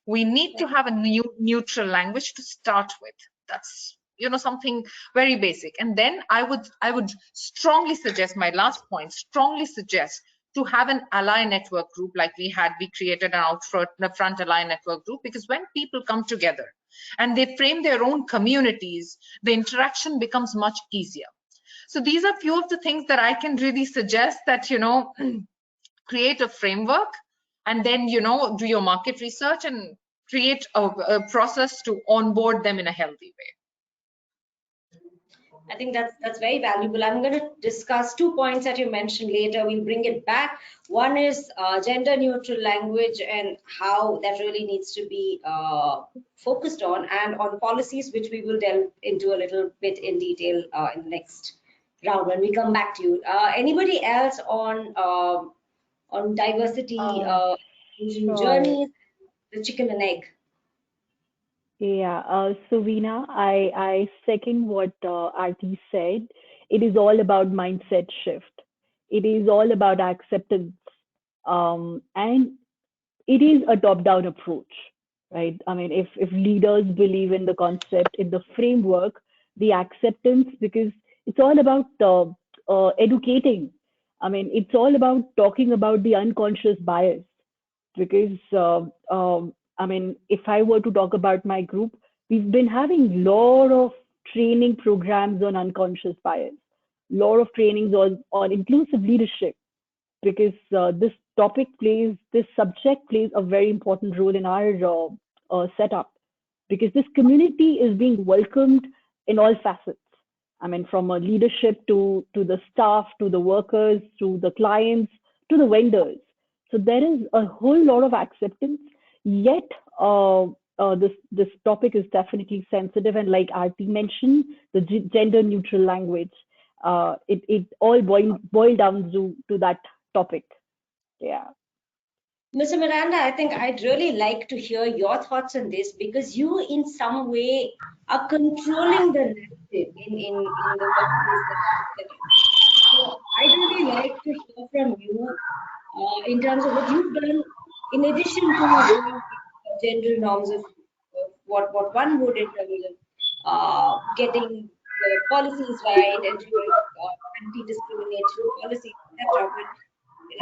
We need to have a neutral language to start with. That's something very basic. And then I would strongly suggest, my last point, strongly suggest to have an ally network group like we created an Outfront ally network group, because when people come together and they frame their own communities, the interaction becomes much easier. So these are few of the things that I can really suggest, that create a framework, and then do your market research and create a process to onboard them in a healthy way. I think that's very valuable. I'm going to discuss 2 points that you mentioned later. We'll bring it back. One is gender neutral language and how that really needs to be focused on, and on policies, which we will delve into a little bit in detail in the next round when we come back to you. Anybody else on diversity inclusion journeys, the chicken and egg? Yeah, so Veena, I second what Aarti said. It is all about mindset shift. It is all about acceptance. And it is a top-down approach, right? I mean, if leaders believe in the concept, in the framework, the acceptance, because it's all about educating. I mean, it's all about talking about the unconscious bias, because I mean, if I were to talk about my group, we've been having lot of training programs on unconscious bias, lot of trainings on inclusive leadership, because this subject plays a very important role in our setup, because this community is being welcomed in all facets. I mean, from a leadership to the staff, to the workers, to the clients, to the vendors. So there is a whole lot of acceptance, yet this topic is definitely sensitive, and like Aarti mentioned, the gender neutral language, it all boiled down to that topic. Yeah. Mr. Miranda, I think I'd really like to hear your thoughts on this, because you in some way are controlling the narrative in the workplace that you set up. So I'd really like to hear from you in terms of what you've done, in addition to going gender norms of what one would in terms of getting the policies right, ensuring anti-discriminatory policies, etc. But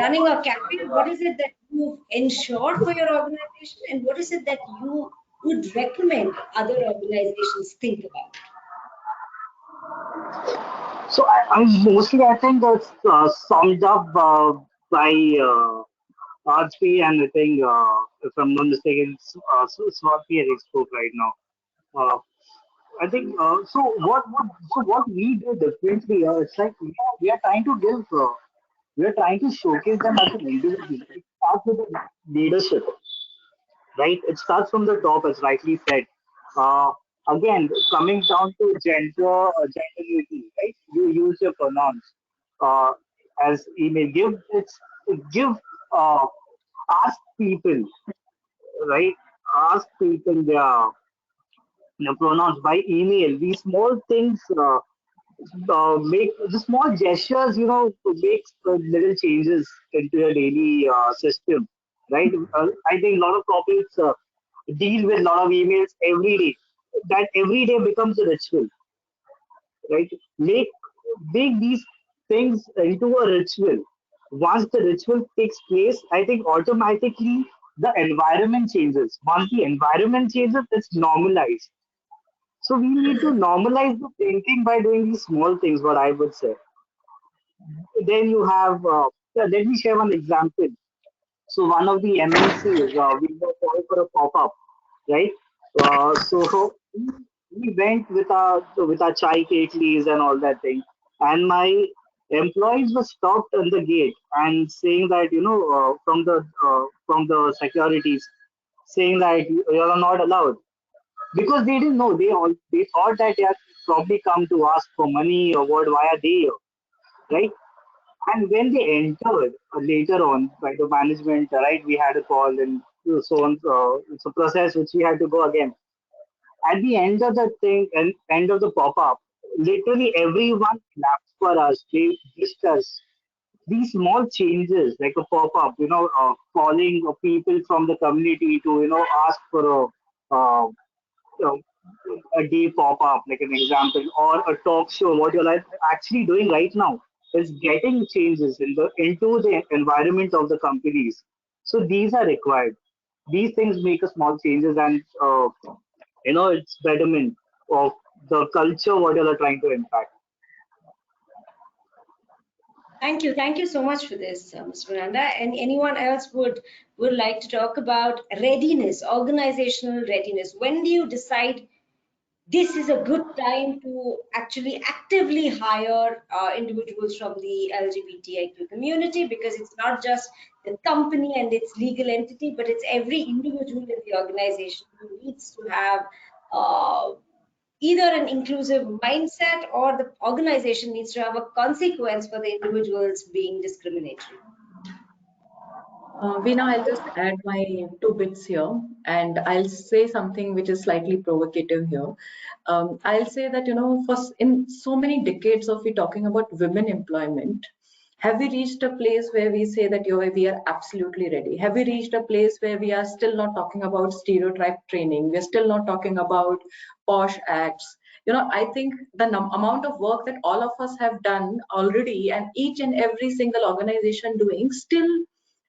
running a campaign, what is it that you've ensured for your organization, and what is it that you would recommend other organizations think about? So I think that's summed up by Aarti, and I think, if I'm not mistaken, Swati, I think, spoke right now. Uh, I think what we do differently, it's like we are trying to showcase them as an individual. It starts with the leadership, right? It starts from the top, as rightly said. Uh, Again, coming down to gender unity, right? You use your pronouns as email. Give ask people, right? Ask people their pronouns by email. These small things make the small gestures, to make little changes into your daily system, right? I think a lot of corporates deal with a lot of emails every day. That every day becomes a ritual, right? Make these things into a ritual. Once the ritual takes place, I think automatically the environment changes. Once the environment changes, it's normalized. So we need to normalize the thinking by doing these small things, what I would say. Then you have, let me share one example. So one of the MNCs, we were called for a pop-up, right? So we went with our chai kettles and all that thing, and my employees were stopped on the gate and saying that from the securities saying that you are not allowed because they didn't know they thought that they had probably come to ask for money or what, why are they here, right? And when they entered later on by the management, right, we had a call and so on. It's a process which we had to go again. At the end of the thing, and end of the pop-up, literally everyone clapped for us. They wished us. These small changes, like a pop-up, calling people from the community to, ask for uh, a day pop up, like an example, or a talk show. What you're actually doing right now is getting changes into the environment of the companies. So these are required. These things make a small changes, and it's betterment of the culture what you are trying to impact. Thank you so much for this, Ms. Miranda. And anyone else would like to talk about readiness, organizational readiness? When do you decide this is a good time to actually actively hire individuals from the LGBTIQ community, because it's not just the company and its legal entity, but it's every individual in the organization who needs to have either an inclusive mindset, or the organization needs to have a consequence for the individuals being discriminatory. Veena, I'll just add my 2 bits here, and I'll say something which is slightly provocative here. I'll say that, in so many decades of we talking about women employment, have we reached a place where we say that we are absolutely ready? Have we reached a place where we are still not talking about stereotype training? We're still not talking about posh acts. I think the amount of work that all of us have done already, and each and every single organization doing, still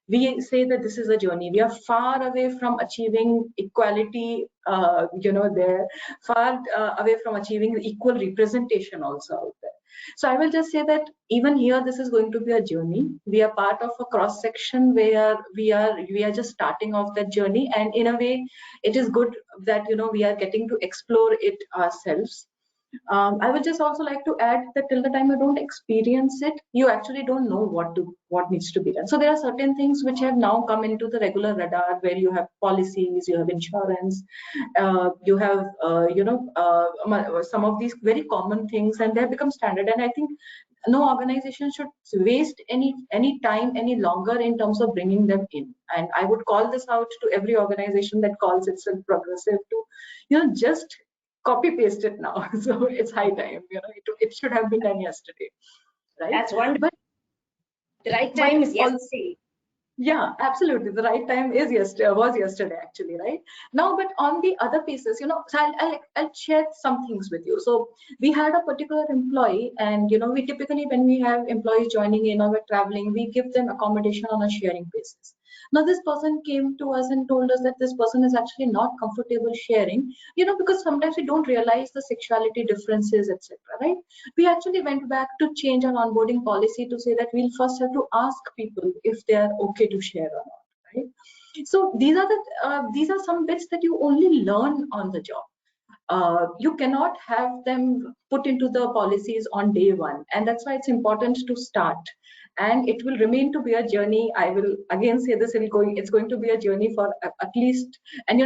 we say that this is a journey. We are far away from achieving equality, there, far away from achieving equal representation also out there. So I will just say that even here, this is going to be a journey. We are part of a cross section where we are just starting off that journey, and in a way, it is good that we are getting to explore it ourselves. I would just also like to add that till the time you don't experience it, you actually don't know what needs to be done. So there are certain things which have now come into the regular radar, where you have policies, you have insurance, you have some of these very common things, and they have become standard. And I think no organization should waste any time any longer in terms of bringing them in. And I would call this out to every organization that calls itself progressive to just copy paste it now. So it's high time. It should have been done yesterday, right? That's wonderful. But the right time is yesterday. Yeah, absolutely. The right time is was yesterday actually, right? Now, but on the other pieces, so I'll share some things with you. So we had a particular employee, and we typically, when we have employees joining in or we're traveling, we give them accommodation on a sharing basis. Now this person came to us and told us that this person is actually not comfortable sharing, because sometimes we don't realize the sexuality differences, etc. Right? We actually went back to change our onboarding policy to say that we'll first have to ask people if they are okay to share or not. Right? So these are some bits that you only learn on the job. You cannot have them put into the policies on day one, and that's why it's important to start. And it will remain to be a journey. I will again say this: it's going to be a journey for at least, and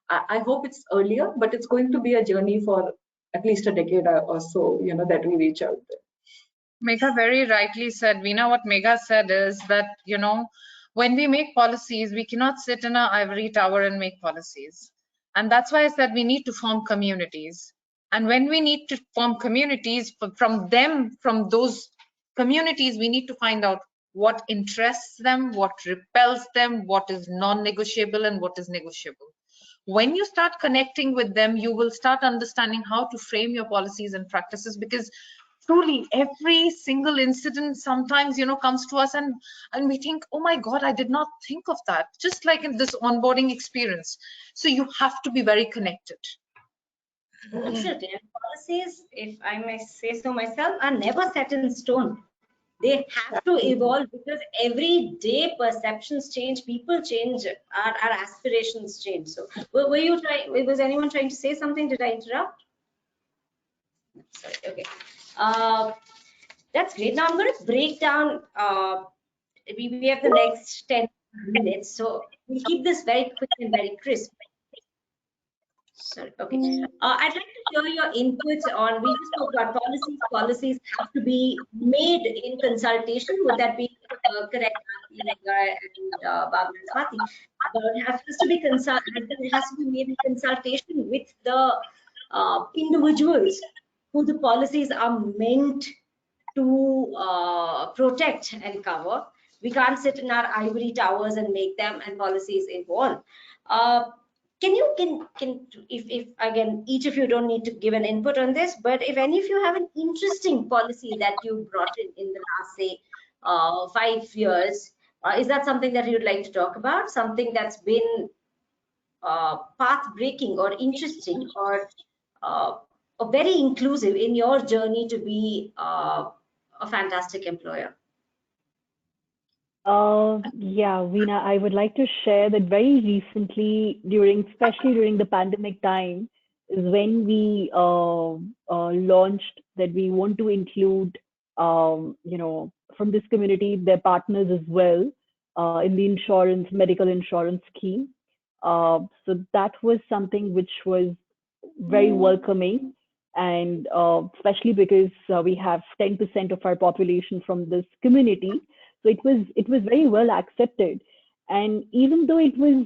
I hope it's earlier, but it's going to be a journey for at least a decade or so. That we reach out there. Megha very rightly said. Veena, what Megha said is that when we make policies, we cannot sit in an ivory tower and make policies. And that's why I said we need to form communities. And when we need to form communities, from those communities, we need to find out what interests them, what repels them, what is non-negotiable and what is negotiable. When you start connecting with them, you will start understanding how to frame your policies and practices, because truly every single incident sometimes comes to us and we think, oh my god, I did not think of that, just like in this onboarding experience. So you have to be very connected. Absolutely. And policies, if I may say so myself, are never set in stone. They have to evolve because every day perceptions change, people change, our aspirations change. So were you trying, was anyone trying to say something? Did I interrupt? Sorry, okay. That's great. Now I'm going to break down, we have the next 10 minutes, so we'll keep this very quick and very crisp. Sorry, okay. I'd like to hear your inputs on, we just spoke about policies. Policies have to be made in consultation. Would that be correct, and Barbara and Swati? But it has to be made in consultation with the individuals who the policies are meant to protect and cover. We can't sit in our ivory towers and make them and policies evolve. If again, each of you don't need to give an input on this, but if any of you have an interesting policy that you brought in the last, say, 5 years, is that something that you'd like to talk about? Something that's been path-breaking or interesting or very inclusive in your journey to be a fantastic employer? Yeah, Veena, I would like to share that very recently, especially during the pandemic time, is when we launched that we want to include, from this community, their partners as well, in the medical insurance scheme. So that was something which was very welcoming, and especially because we have 10% of our population from this community. So it was very well accepted, and even though it was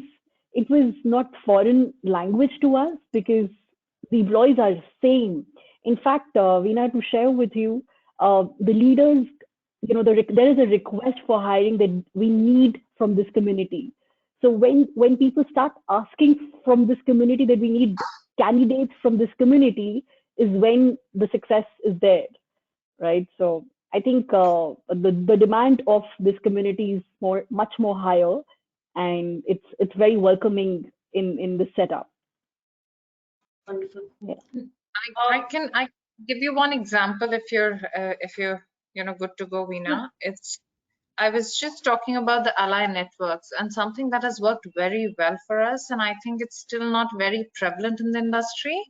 not foreign language to us because the employees are same. In fact, Veena, to share with you, the leaders, there is a request for hiring that we need from this community. So when people start asking from this community that we need candidates from this community, is when the success is there, right? So I think the demand of this community is much more higher, and it's very welcoming in the setup. Wonderful. Yeah. I can give you one example if you're good to go, Veena. I was just talking about the ally networks, and something that has worked very well for us, and I think it's still not very prevalent in the industry.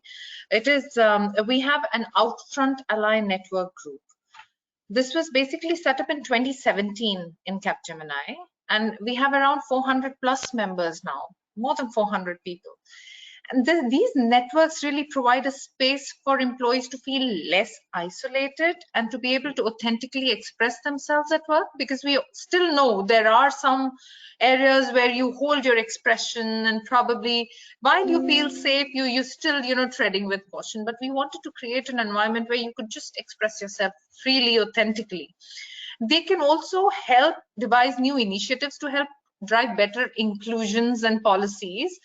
It is we have an Outfront ally network group. This was basically set up in 2017 in Capgemini, and we have around 400 plus members now, more than 400 people. And these networks really provide a space for employees to feel less isolated and to be able to authentically express themselves at work, because we still know there are some areas where you hold your expression, and probably while you feel safe, you still, treading with caution. But we wanted to create an environment where you could just express yourself freely, authentically. They can also help devise new initiatives to help drive better inclusions and policies,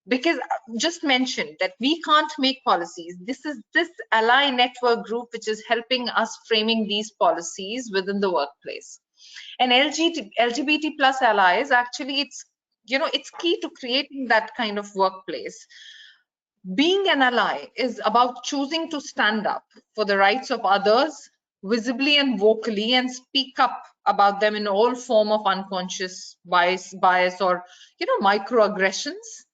because just mentioned that we can't make policies. This is this ally network group which is helping us framing these policies within the workplace. And LGBT plus allies, actually, it's key to creating that kind of workplace. Being an ally is about choosing to stand up for the rights of others visibly and vocally, and speak up about them in all form of unconscious bias or microaggressions.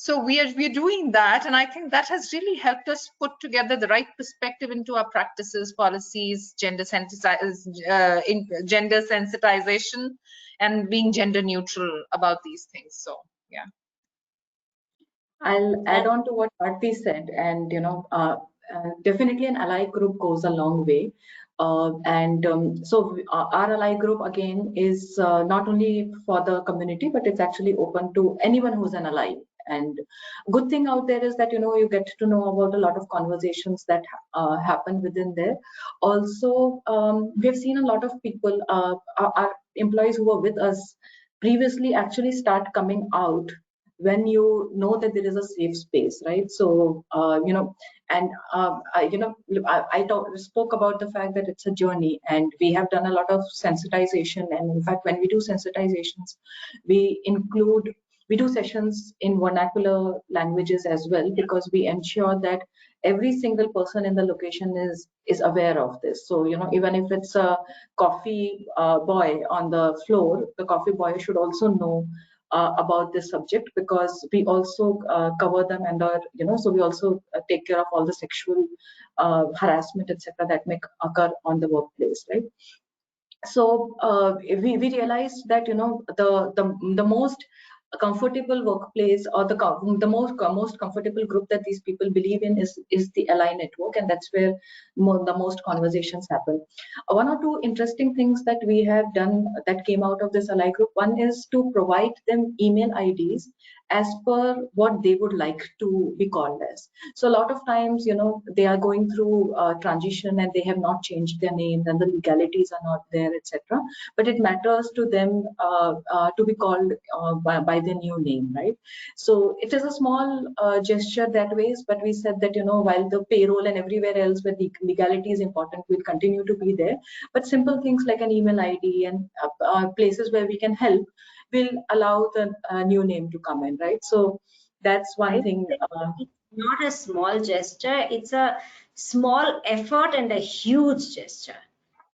So we're doing that, and I think that has really helped us put together the right perspective into our practices, policies, gender sensitization, and being gender neutral about these things. So yeah. I'll add on to what Aarti said, and definitely an ally group goes a long way. So our ally group again is not only for the community, but it's actually open to anyone who's an ally. And good thing out there is that you get to know about a lot of conversations that happen within there. Also, we've seen a lot of people, our employees who were with us previously, actually start coming out when you know that there is a safe space, right? So I spoke about the fact that it's a journey, and we have done a lot of sensitization. And in fact, when we do sensitizations, we include we do sessions in vernacular languages as well, because we ensure that every single person in the location is aware of this. So, you know, even if it's a coffee boy on the floor, the coffee boy should also know about this subject, because we also cover them under, you know, so we also take care of all the sexual harassment, etc., that may occur on the workplace, right? So we realized that, you know, the most comfortable workplace, or the most comfortable group that these people believe in is the ally network, and that's where the most conversations happen. One or two interesting things that we have done that came out of this ally group. One is to provide them email IDs as per what they would like to be called as. So a lot of times, you know, they are going through transition and they have not changed their names and the legalities are not there, etc. But it matters to them to be called by their new name, right? So it is a small gesture that ways, but we said that, you know, while the payroll and everywhere else where the legality is important will continue to be there, but simple things like an email ID and places where we can help will allow the new name to come in, right? So that's one thing. It's not a small gesture, it's a small effort and a huge gesture.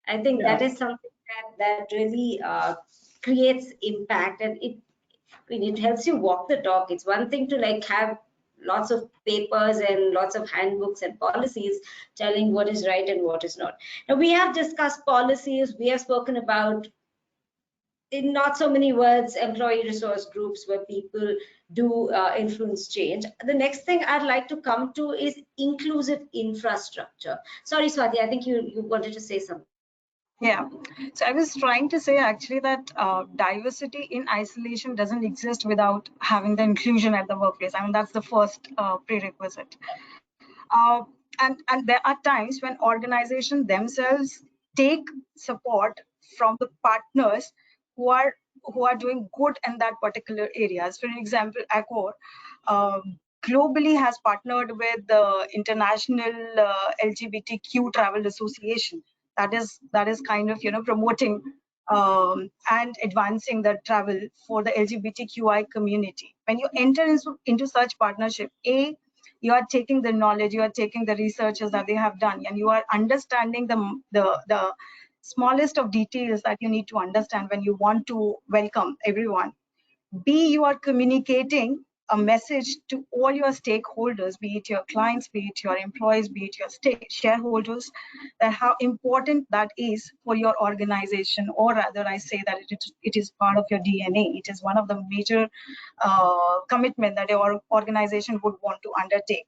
I think that is something that really creates impact, and it helps you walk the talk. It's one thing to like have lots of papers and lots of handbooks and policies telling what is right and what is not. Now, we have discussed policies, we have spoken about, in not so many words, employee resource groups where people do influence change. The next thing I'd like to come to is inclusive infrastructure. Sorry, Swati, I think you wanted to say something. Yeah, so I was trying to say actually that diversity in isolation doesn't exist without having the inclusion at the workplace. I mean, that's the first prerequisite. And there are times when organizations themselves take support from the partners who are doing good in that particular areas. For example, Accor globally has partnered with the International LGBTQ Travel Association. That is kind of, you know, promoting and advancing the travel for the LGBTQI community. When you enter into such partnership, you are taking the knowledge, you are taking the researches that they have done, and you are understanding the smallest of details that you need to understand when you want to welcome everyone. B, you are communicating a message to all your stakeholders, be it your clients, be it your employees, be it your shareholders, that how important that is for your organization, or rather I say that it is part of your DNA. It is one of the major commitment that your organization would want to undertake.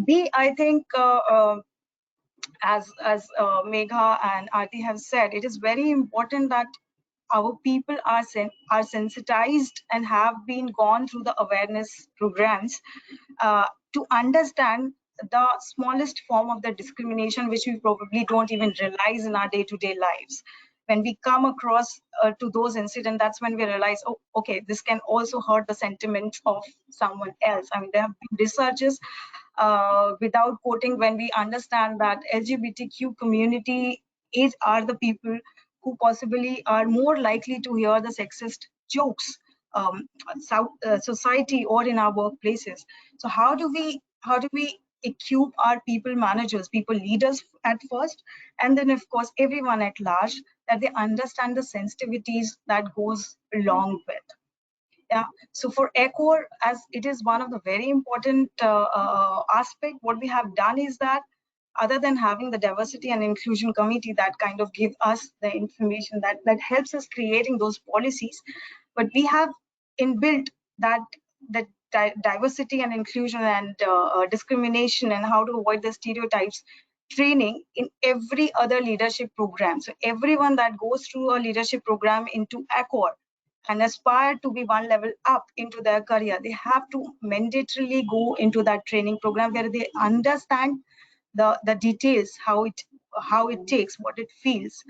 B, I think as Megha and Aarti have said, it is very important that our people are sensitized and have been gone through the awareness programs to understand the smallest form of the discrimination, which we probably don't even realize in our day-to-day lives. When we come across to those incidents, that's when we realize, oh, okay, this can also hurt the sentiments of someone else. I mean, there have been researches without quoting, when we understand that LGBTQ community are the people who possibly are more likely to hear the sexist jokes society or in our workplaces. So how do we equip our people managers, people leaders at first, and then of course everyone at large, that they understand the sensitivities that goes along with. Yeah, so for Accor, as it is one of the very important aspect, what we have done is that other than having the diversity and inclusion committee that kind of give us the information that helps us creating those policies, but we have inbuilt that diversity and inclusion and discrimination and how to avoid the stereotypes training in every other leadership program. So everyone that goes through a leadership program into Accor and aspire to be one level up into their career, they have to mandatorily go into that training program where they understand the details, how it takes, what it feels,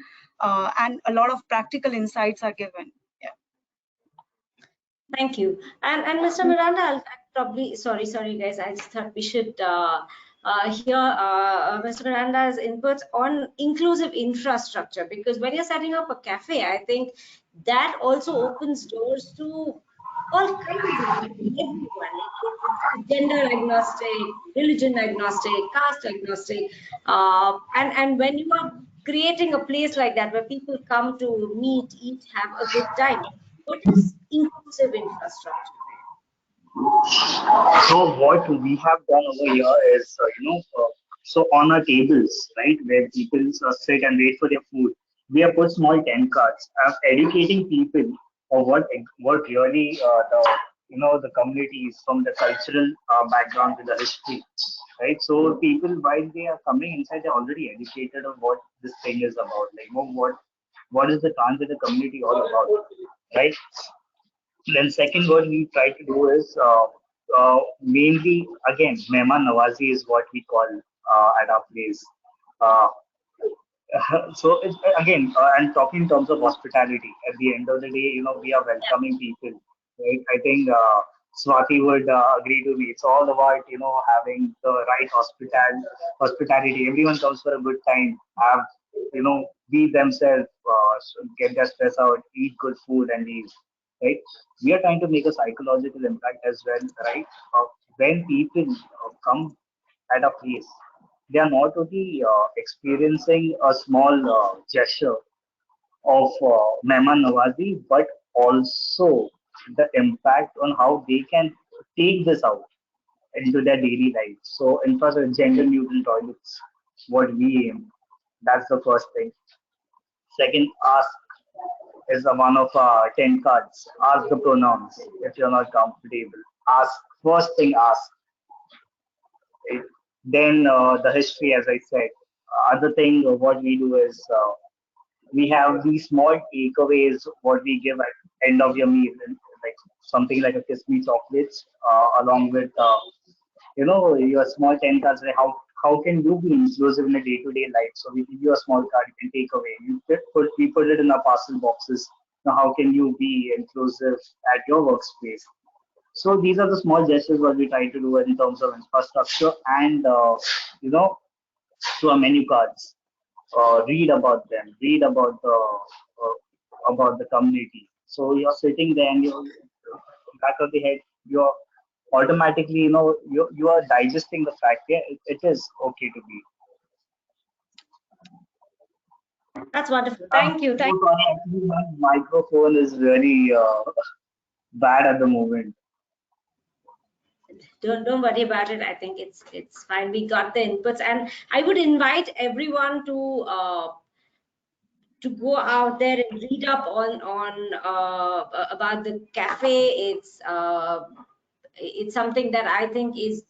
and a lot of practical insights are given. Yeah. Thank you. And Mr. Miranda, I'll probably, sorry guys, I just thought we should hear Mr. Miranda's inputs on inclusive infrastructure, because when you're setting up a cafe, I think that also opens doors to all kinds of people, everyone, gender agnostic, religion agnostic, caste agnostic. And when you are creating a place like that where people come to meet, eat, have a good time, what is inclusive infrastructure? So what we have done over here is, so on our tables, right, where people sit and wait for their food, we have put small tent cards, educating people of what really the communities from the cultural background to the history, right? So people while they are coming inside, they're already educated on what this thing is about, like what is the transgender community all about, right? Then second, what we try to do is mainly again, Mehman Nawazi is what we call at our place. Uh, so it's, again, I'm talking in terms of hospitality. At the end of the day, we are welcoming people, right? I think Swati would agree to me. It's all about having the right hospitality. Everyone comes for a good time. Have be themselves, get their stress out, eat good food, and leave. Right? We are trying to make a psychological impact as well, right? When people come at a place, they are not only experiencing a small gesture of Mehman Nawazi, but also the impact on how they can take this out into their daily life. So, infrastructure, gender neutral toilets, what we aim. That's the first thing. Second, ask is the one of 10 cards. Ask the pronouns if you're not comfortable. Ask, first thing, ask. Right? Then the history, as I said. Other thing, what we do is we have these small takeaways, what we give at end of your meal, like something like a kiss me chocolates, along with your small 10 cards. Like how can you be inclusive in a day-to-day life? So we give you a small card you can take away. We put it in our parcel boxes. Now how can you be inclusive at your workspace? So these are the small gestures what we try to do in terms of infrastructure and through our menu cards. Read about them, read about the community. So you're sitting there and you're back of the head, you're automatically, you are digesting the fact. Yeah, it is okay to be. That's wonderful. Thank you. Thank you. Actually, my microphone is very bad at the moment. Don't worry about it. I think it's fine. We got the inputs, and I would invite everyone to go out there and read up on about the cafe. It's something that I think is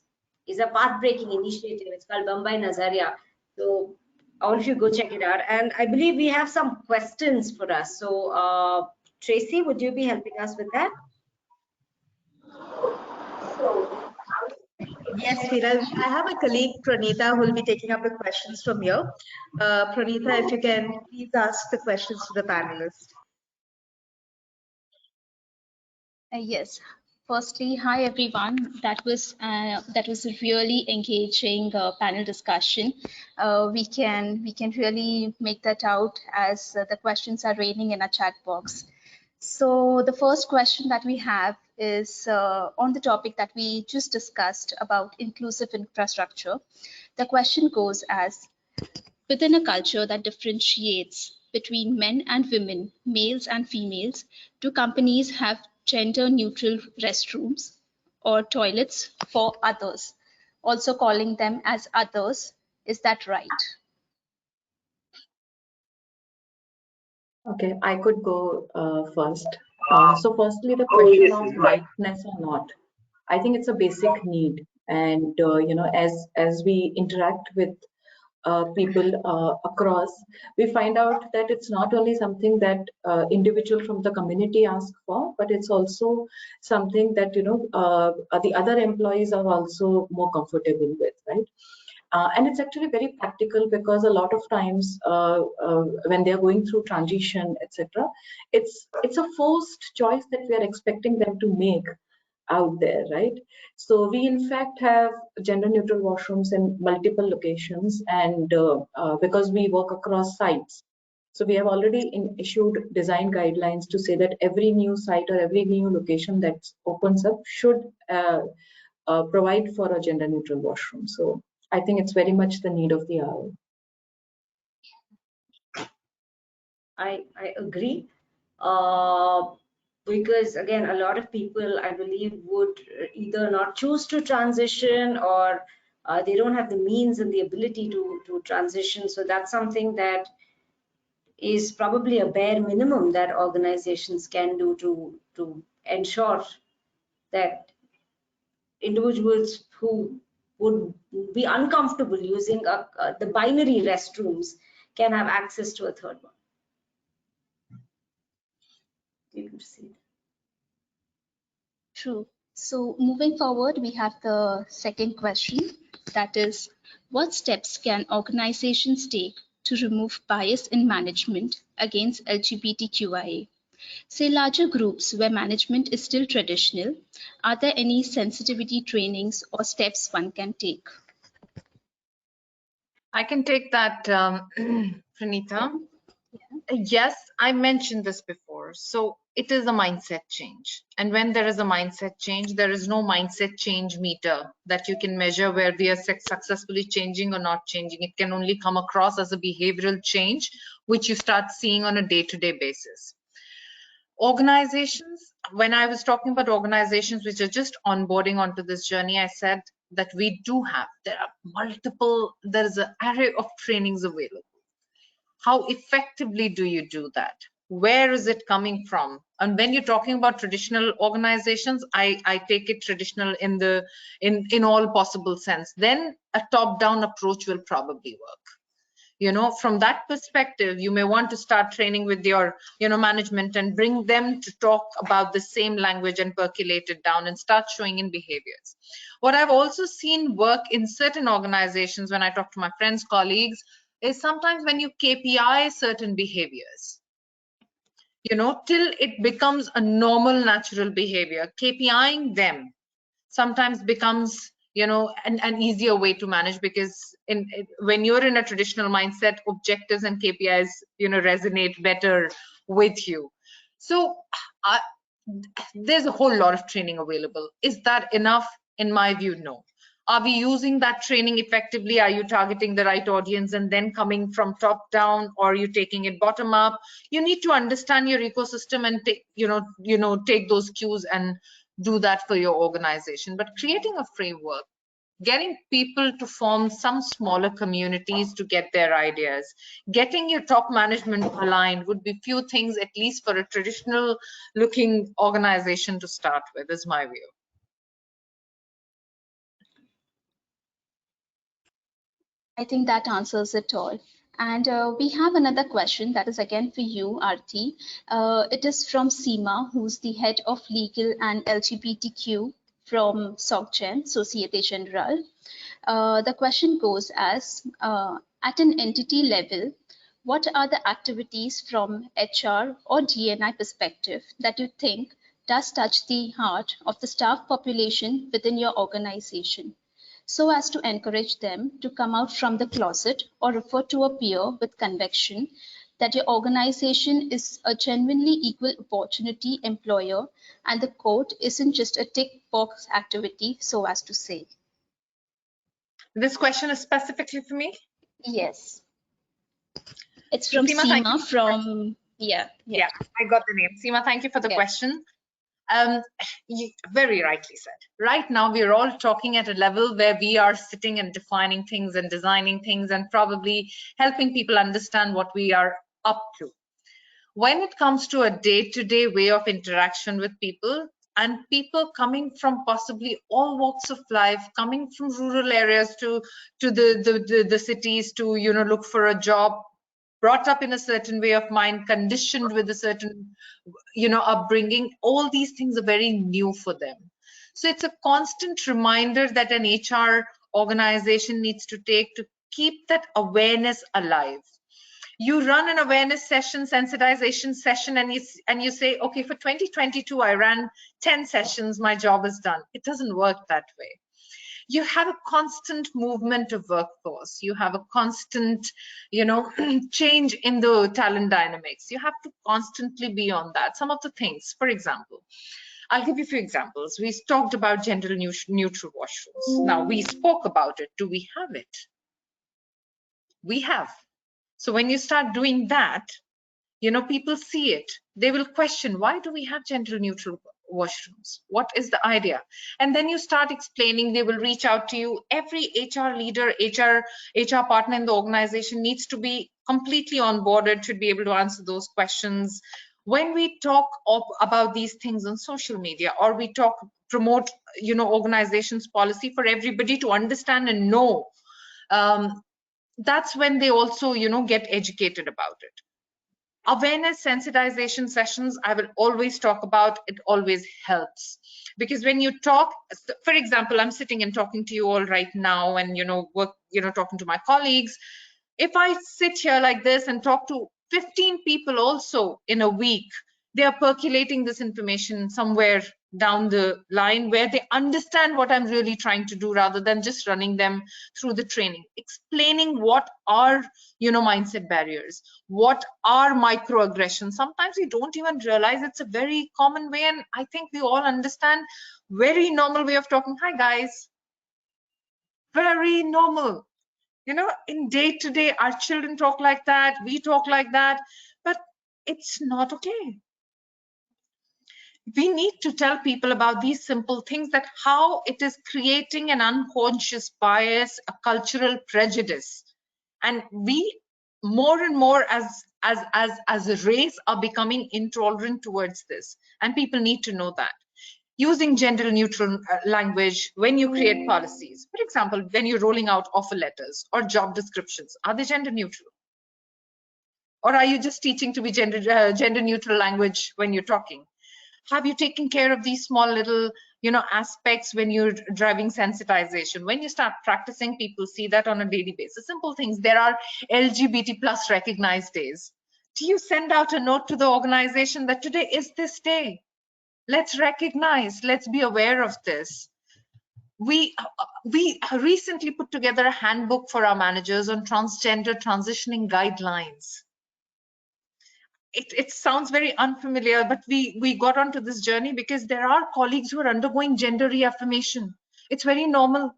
a path-breaking initiative. It's called Bombay Nazaria. So all of you go check it out. And I believe we have some questions for us. So Tracy, would you be helping us with that? Yes, Veera. I have a colleague, Pranita, who will be taking up the questions from here. Pranita, if you can please ask the questions to the panelists. Yes. Firstly, hi everyone. That was a really engaging panel discussion. We can really make that out as the questions are raining in our chat box. So the first question that we have is on the topic that we just discussed about inclusive infrastructure. The question goes as, within a culture that differentiates between men and women, males and females, do companies have gender-neutral restrooms or toilets for others, also calling them as others? Is that right? Okay, I could go first. So firstly, the question of rightness or not, I think it's a basic need. And, as we interact with people across, we find out that it's not only something that individual from the community ask for, but it's also something that, the other employees are also more comfortable with, right? And it's actually very practical because a lot of times when they're going through transition, etc., it's a forced choice that we are expecting them to make out there, right? So we in fact have gender neutral washrooms in multiple locations, and because we work across sites, So we have already issued design guidelines to say that every new site or every new location that opens up should provide for a gender neutral washroom. So I think it's very much the need of the hour. I agree. Because again, a lot of people, I believe, would either not choose to transition or they don't have the means and the ability to transition. So that's something that is probably a bare minimum that organizations can do to ensure that individuals who would be uncomfortable using the binary restrooms can have access to a third one. You can see. True. So moving forward, we have the second question, that is, what steps can organizations take to remove bias in management against LGBTQIA? Say larger groups where management is still traditional, are there any sensitivity trainings or steps one can take? I can take that, Pranita. Yes, I mentioned this before. So it is a mindset change. And when there is a mindset change, there is no mindset change meter that you can measure where we are successfully changing or not changing. It can only come across as a behavioral change, which you start seeing on a day-to-day basis. Organizations, when I was talking about organizations which are just onboarding onto this journey, I said that there are multiple, there is an array of trainings available. How effectively do you do that? Where is it coming from? And when you're talking about traditional organizations, I take it traditional in all possible sense. Then a top-down approach will probably work. You know, from that perspective, you may want to start training with your, management and bring them to talk about the same language and percolate it down and start showing in behaviors. What I've also seen work in certain organizations when I talk to my friends, colleagues, is sometimes when you KPI certain behaviors, till it becomes a normal, natural behavior, KPIing them sometimes becomes, an easier way to manage, because when you're in a traditional mindset, objectives and KPIs, resonate better with you. So there's a whole lot of training available. Is that enough? In my view, no. Are we using that training effectively? Are you targeting the right audience and then coming from top down, or are you taking it bottom up? You need to understand your ecosystem and take, take those cues and do that for your organization. But creating a framework, getting people to form some smaller communities to get their ideas, getting your top management aligned would be few things, at least for a traditional looking organization to start with, is my view. I think that answers it all. And we have another question that is again for you, Aarti. It is from Seema, who's the head of legal and LGBTQ from SocGen, Societe Generale. The question goes as, at an entity level, what are the activities from HR or D&I perspective that you think does touch the heart of the staff population within your organization, so as to encourage them to come out from the closet or refer to a peer with conviction that your organization is a genuinely equal opportunity employer and the code isn't just a tick box activity, so as to say? This question is specifically for me? Yes. It's from Seema from, yeah, I got the name. Seema, thank you for the question. You very rightly said. Right now, we are all talking at a level where we are sitting and defining things and designing things and probably helping people understand what we are up to. When it comes to a day-to-day way of interaction with people, and people coming from possibly all walks of life, coming from rural areas to the cities to look for a job, brought up in a certain way of mind, conditioned with a certain upbringing, all these things are very new for them. So it's a constant reminder that an HR organization needs to take to keep that awareness alive. You run an awareness session, sensitization session, and you say, okay, for 2022 I ran 10 sessions, my job is done. It doesn't work that way. you have a constant movement of workforce. You have a constant, change in the talent dynamics. You have to constantly be on that. Some of the things, for example, I'll give you a few examples. We talked about gender neutral washrooms. Now, we spoke about it. Do we have it? We have. So when you start doing that, people see it. They will question, why do we have gender neutral washrooms? What is the idea? And then you start explaining, they will reach out to you. Every HR leader, HR partner in the organization needs to be completely onboarded, should be able to answer those questions. When we talk about these things on social media, or we promote, organizations policy for everybody to understand and know, that's when they also, get educated about it. Awareness sensitization sessions, I will always talk about. It always helps, because when you talk, for example, I'm sitting and talking to you all right now, and talking to my colleagues. If I sit here like this and talk to 15 people also in a week, they are percolating this information somewhere down the line where they understand what I'm really trying to do, rather than just running them through the training, explaining what are, mindset barriers, what are microaggressions. Sometimes we don't even realize it's a very common way, and I think we all understand. Very normal way of talking. Hi guys. Very normal. In day to day, our children talk like that, we talk like that, but it's not okay. We need to tell people about these simple things, that how it is creating an unconscious bias, a cultural prejudice. And we more and more as a race are becoming intolerant towards this. And people need to know that. Using gender neutral language when you create policies. For example, when you're rolling out offer letters or job descriptions, are they gender neutral? Or are you just teaching to be gender neutral language when you're talking? Have you taken care of these small little, aspects when you're driving sensitization? When you start practicing, people see that on a daily basis. Simple things. There are LGBT plus recognized days. Do you send out a note to the organization that today is this day? Let's recognize, let's be aware of this. We recently put together a handbook for our managers on transgender transitioning guidelines. It sounds very unfamiliar, but we got onto this journey because there are colleagues who are undergoing gender reaffirmation. It's very normal.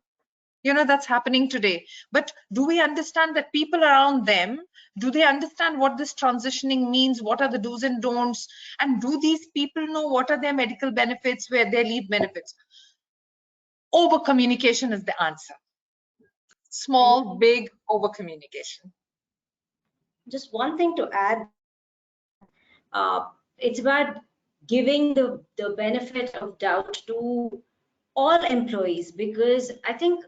That's happening today. But do we understand that people around them, do they understand what this transitioning means? What are the do's and don'ts? And do these people know what are their medical benefits, where their leave benefits? Over communication is the answer. Small, big over communication. Just one thing to add. It's about giving the benefit of doubt to all employees, because I think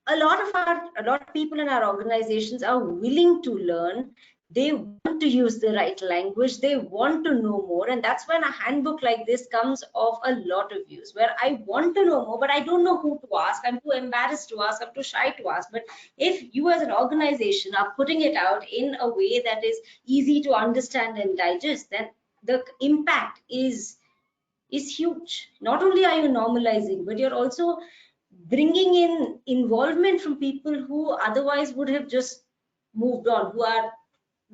a lot of people in our organizations are willing to learn. They want to use the right language. They want to know more. And that's when a handbook like this comes of a lot of use, where I want to know more, but I don't know who to ask. I'm too embarrassed to ask. I'm too shy to ask. But if you as an organization are putting it out in a way that is easy to understand and digest, then the impact is huge. Not only are you normalizing, but you're also bringing in involvement from people who otherwise would have just moved on, who are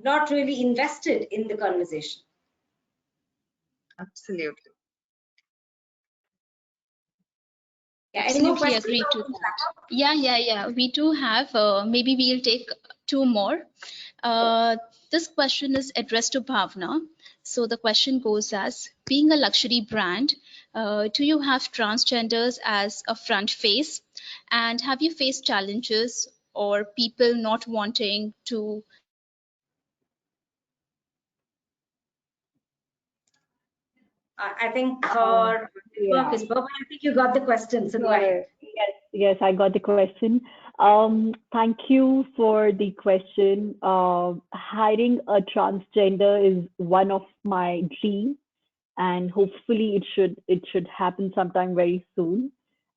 not really invested in the conversation. Absolutely. Yeah, any more questions? Agree to that. Yeah. We do have, maybe we'll take two more. This question is addressed to Bhavna. So the question goes as, being a luxury brand, do you have transgenders as a front face? And have you faced challenges or people not wanting to? I think her work is perfect. I think you got the question, so go ahead. Yes, I got the question. Thank you for the question. Hiring a transgender is one of my dreams, and hopefully it should happen sometime very soon.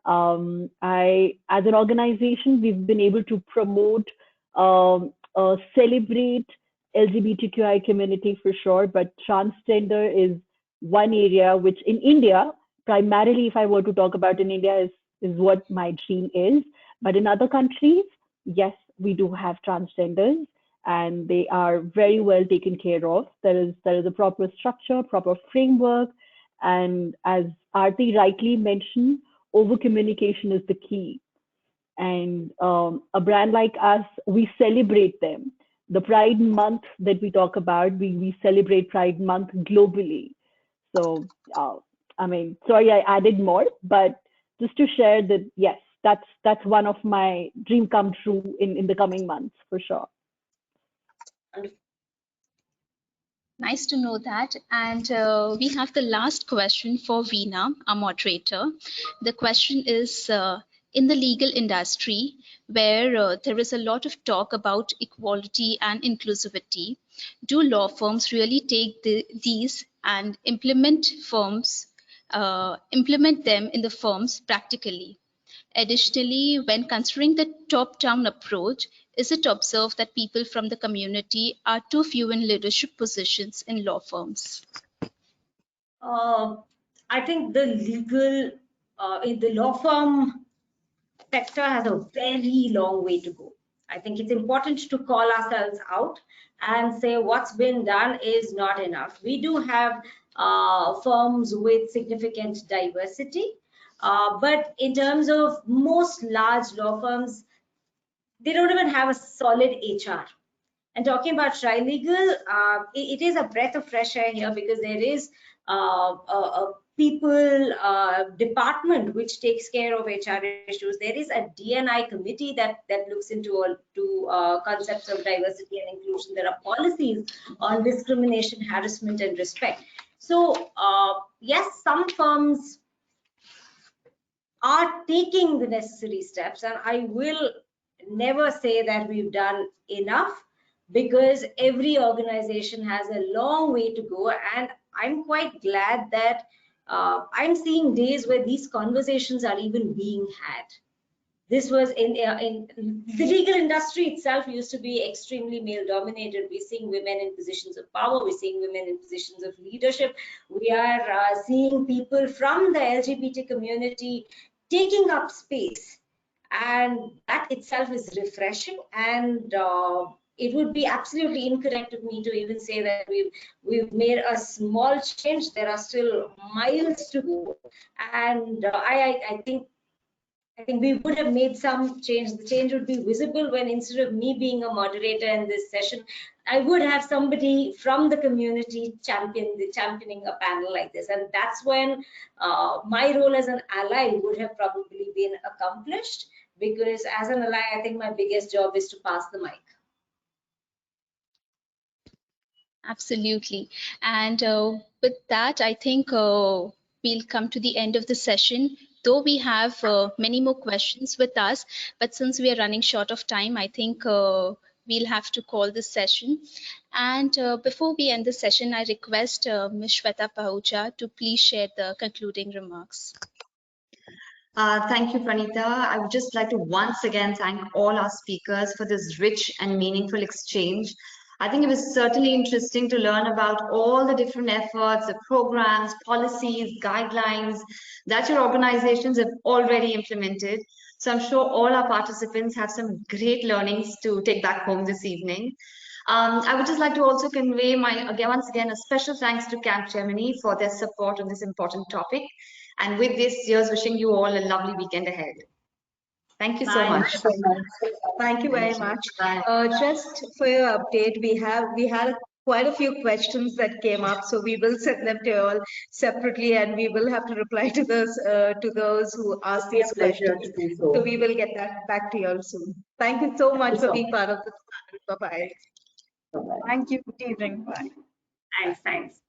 As an organization, we've been able to promote, celebrate LGBTQI community for sure, but transgender is one area which in India, primarily if I were to talk about in India, is what my dream is. But in other countries, yes, we do have transgenders, and they are very well taken care of. There is a proper structure, proper framework, and as Aarti rightly mentioned, over communication is the key. And a brand like us, we celebrate them. The Pride Month that we talk about, we celebrate Pride Month globally. So, I mean, sorry I added more, but just to share that, yes, that's one of my dream come true in the coming months for sure. Nice to know that. And we have the last question for Veena, our moderator. The question is, in the legal industry, where there is a lot of talk about equality and inclusivity, do law firms really take these and implement them in the firms practically? Additionally, when considering the top-down approach, is it observed that people from the community are too few in leadership positions in law firms? I think the legal, in the law firm sector has a very long way to go. I think it's important to call ourselves out and say what's been done is not enough. We do have firms with significant diversity, but in terms of most large law firms, they don't even have a solid HR. And talking about trilegal, it is a breath of fresh air here because there is a people department which takes care of HR issues. There is a D&I committee that looks into concepts of diversity and inclusion. There are policies on discrimination, harassment, and respect. So yes, some firms are taking the necessary steps, and I will never say that we've done enough, because every organization has a long way to go. And I'm quite glad that I'm seeing days where these conversations are even being had. This was in the legal industry itself used to be extremely male dominated. We're seeing women in positions of power. We're seeing women in positions of leadership. We are seeing people from the LGBT community taking up space, and that itself is refreshing. And it would be absolutely incorrect of me to even say that we've made a small change. There are still miles to go, and I think we would have made some change. The change would be visible when, instead of me being a moderator in this session, I would have somebody from the community championing a panel like this. And that's when my role as an ally would have probably been accomplished, because as an ally, I think my biggest job is to pass the mic. Absolutely. And with that, I think we'll come to the end of the session. Though we have many more questions with us, but since we are running short of time, I think we'll have to call this session. And before we end the session, I request Ms. Shweta Pahuja to please share the concluding remarks. Thank you, Pranita. I would just like to once again thank all our speakers for this rich and meaningful exchange. I think it was certainly interesting to learn about all the different efforts, the programs, policies, guidelines that your organizations have already implemented. So I'm sure all our participants have some great learnings to take back home this evening. I would just like to also convey once again a special thanks to Capgemini for their support on this important topic. And with this, here's wishing you all a lovely weekend ahead. Thank you so much. Thank you very much. Just for your update, we had quite a few questions that came up, so we will send them to you all separately, and we will have to reply to those who asked these questions. So we will get that back to you all soon. Thank you so much for being part of this panel. Bye-bye. Thank you. Good evening. Bye. Thanks.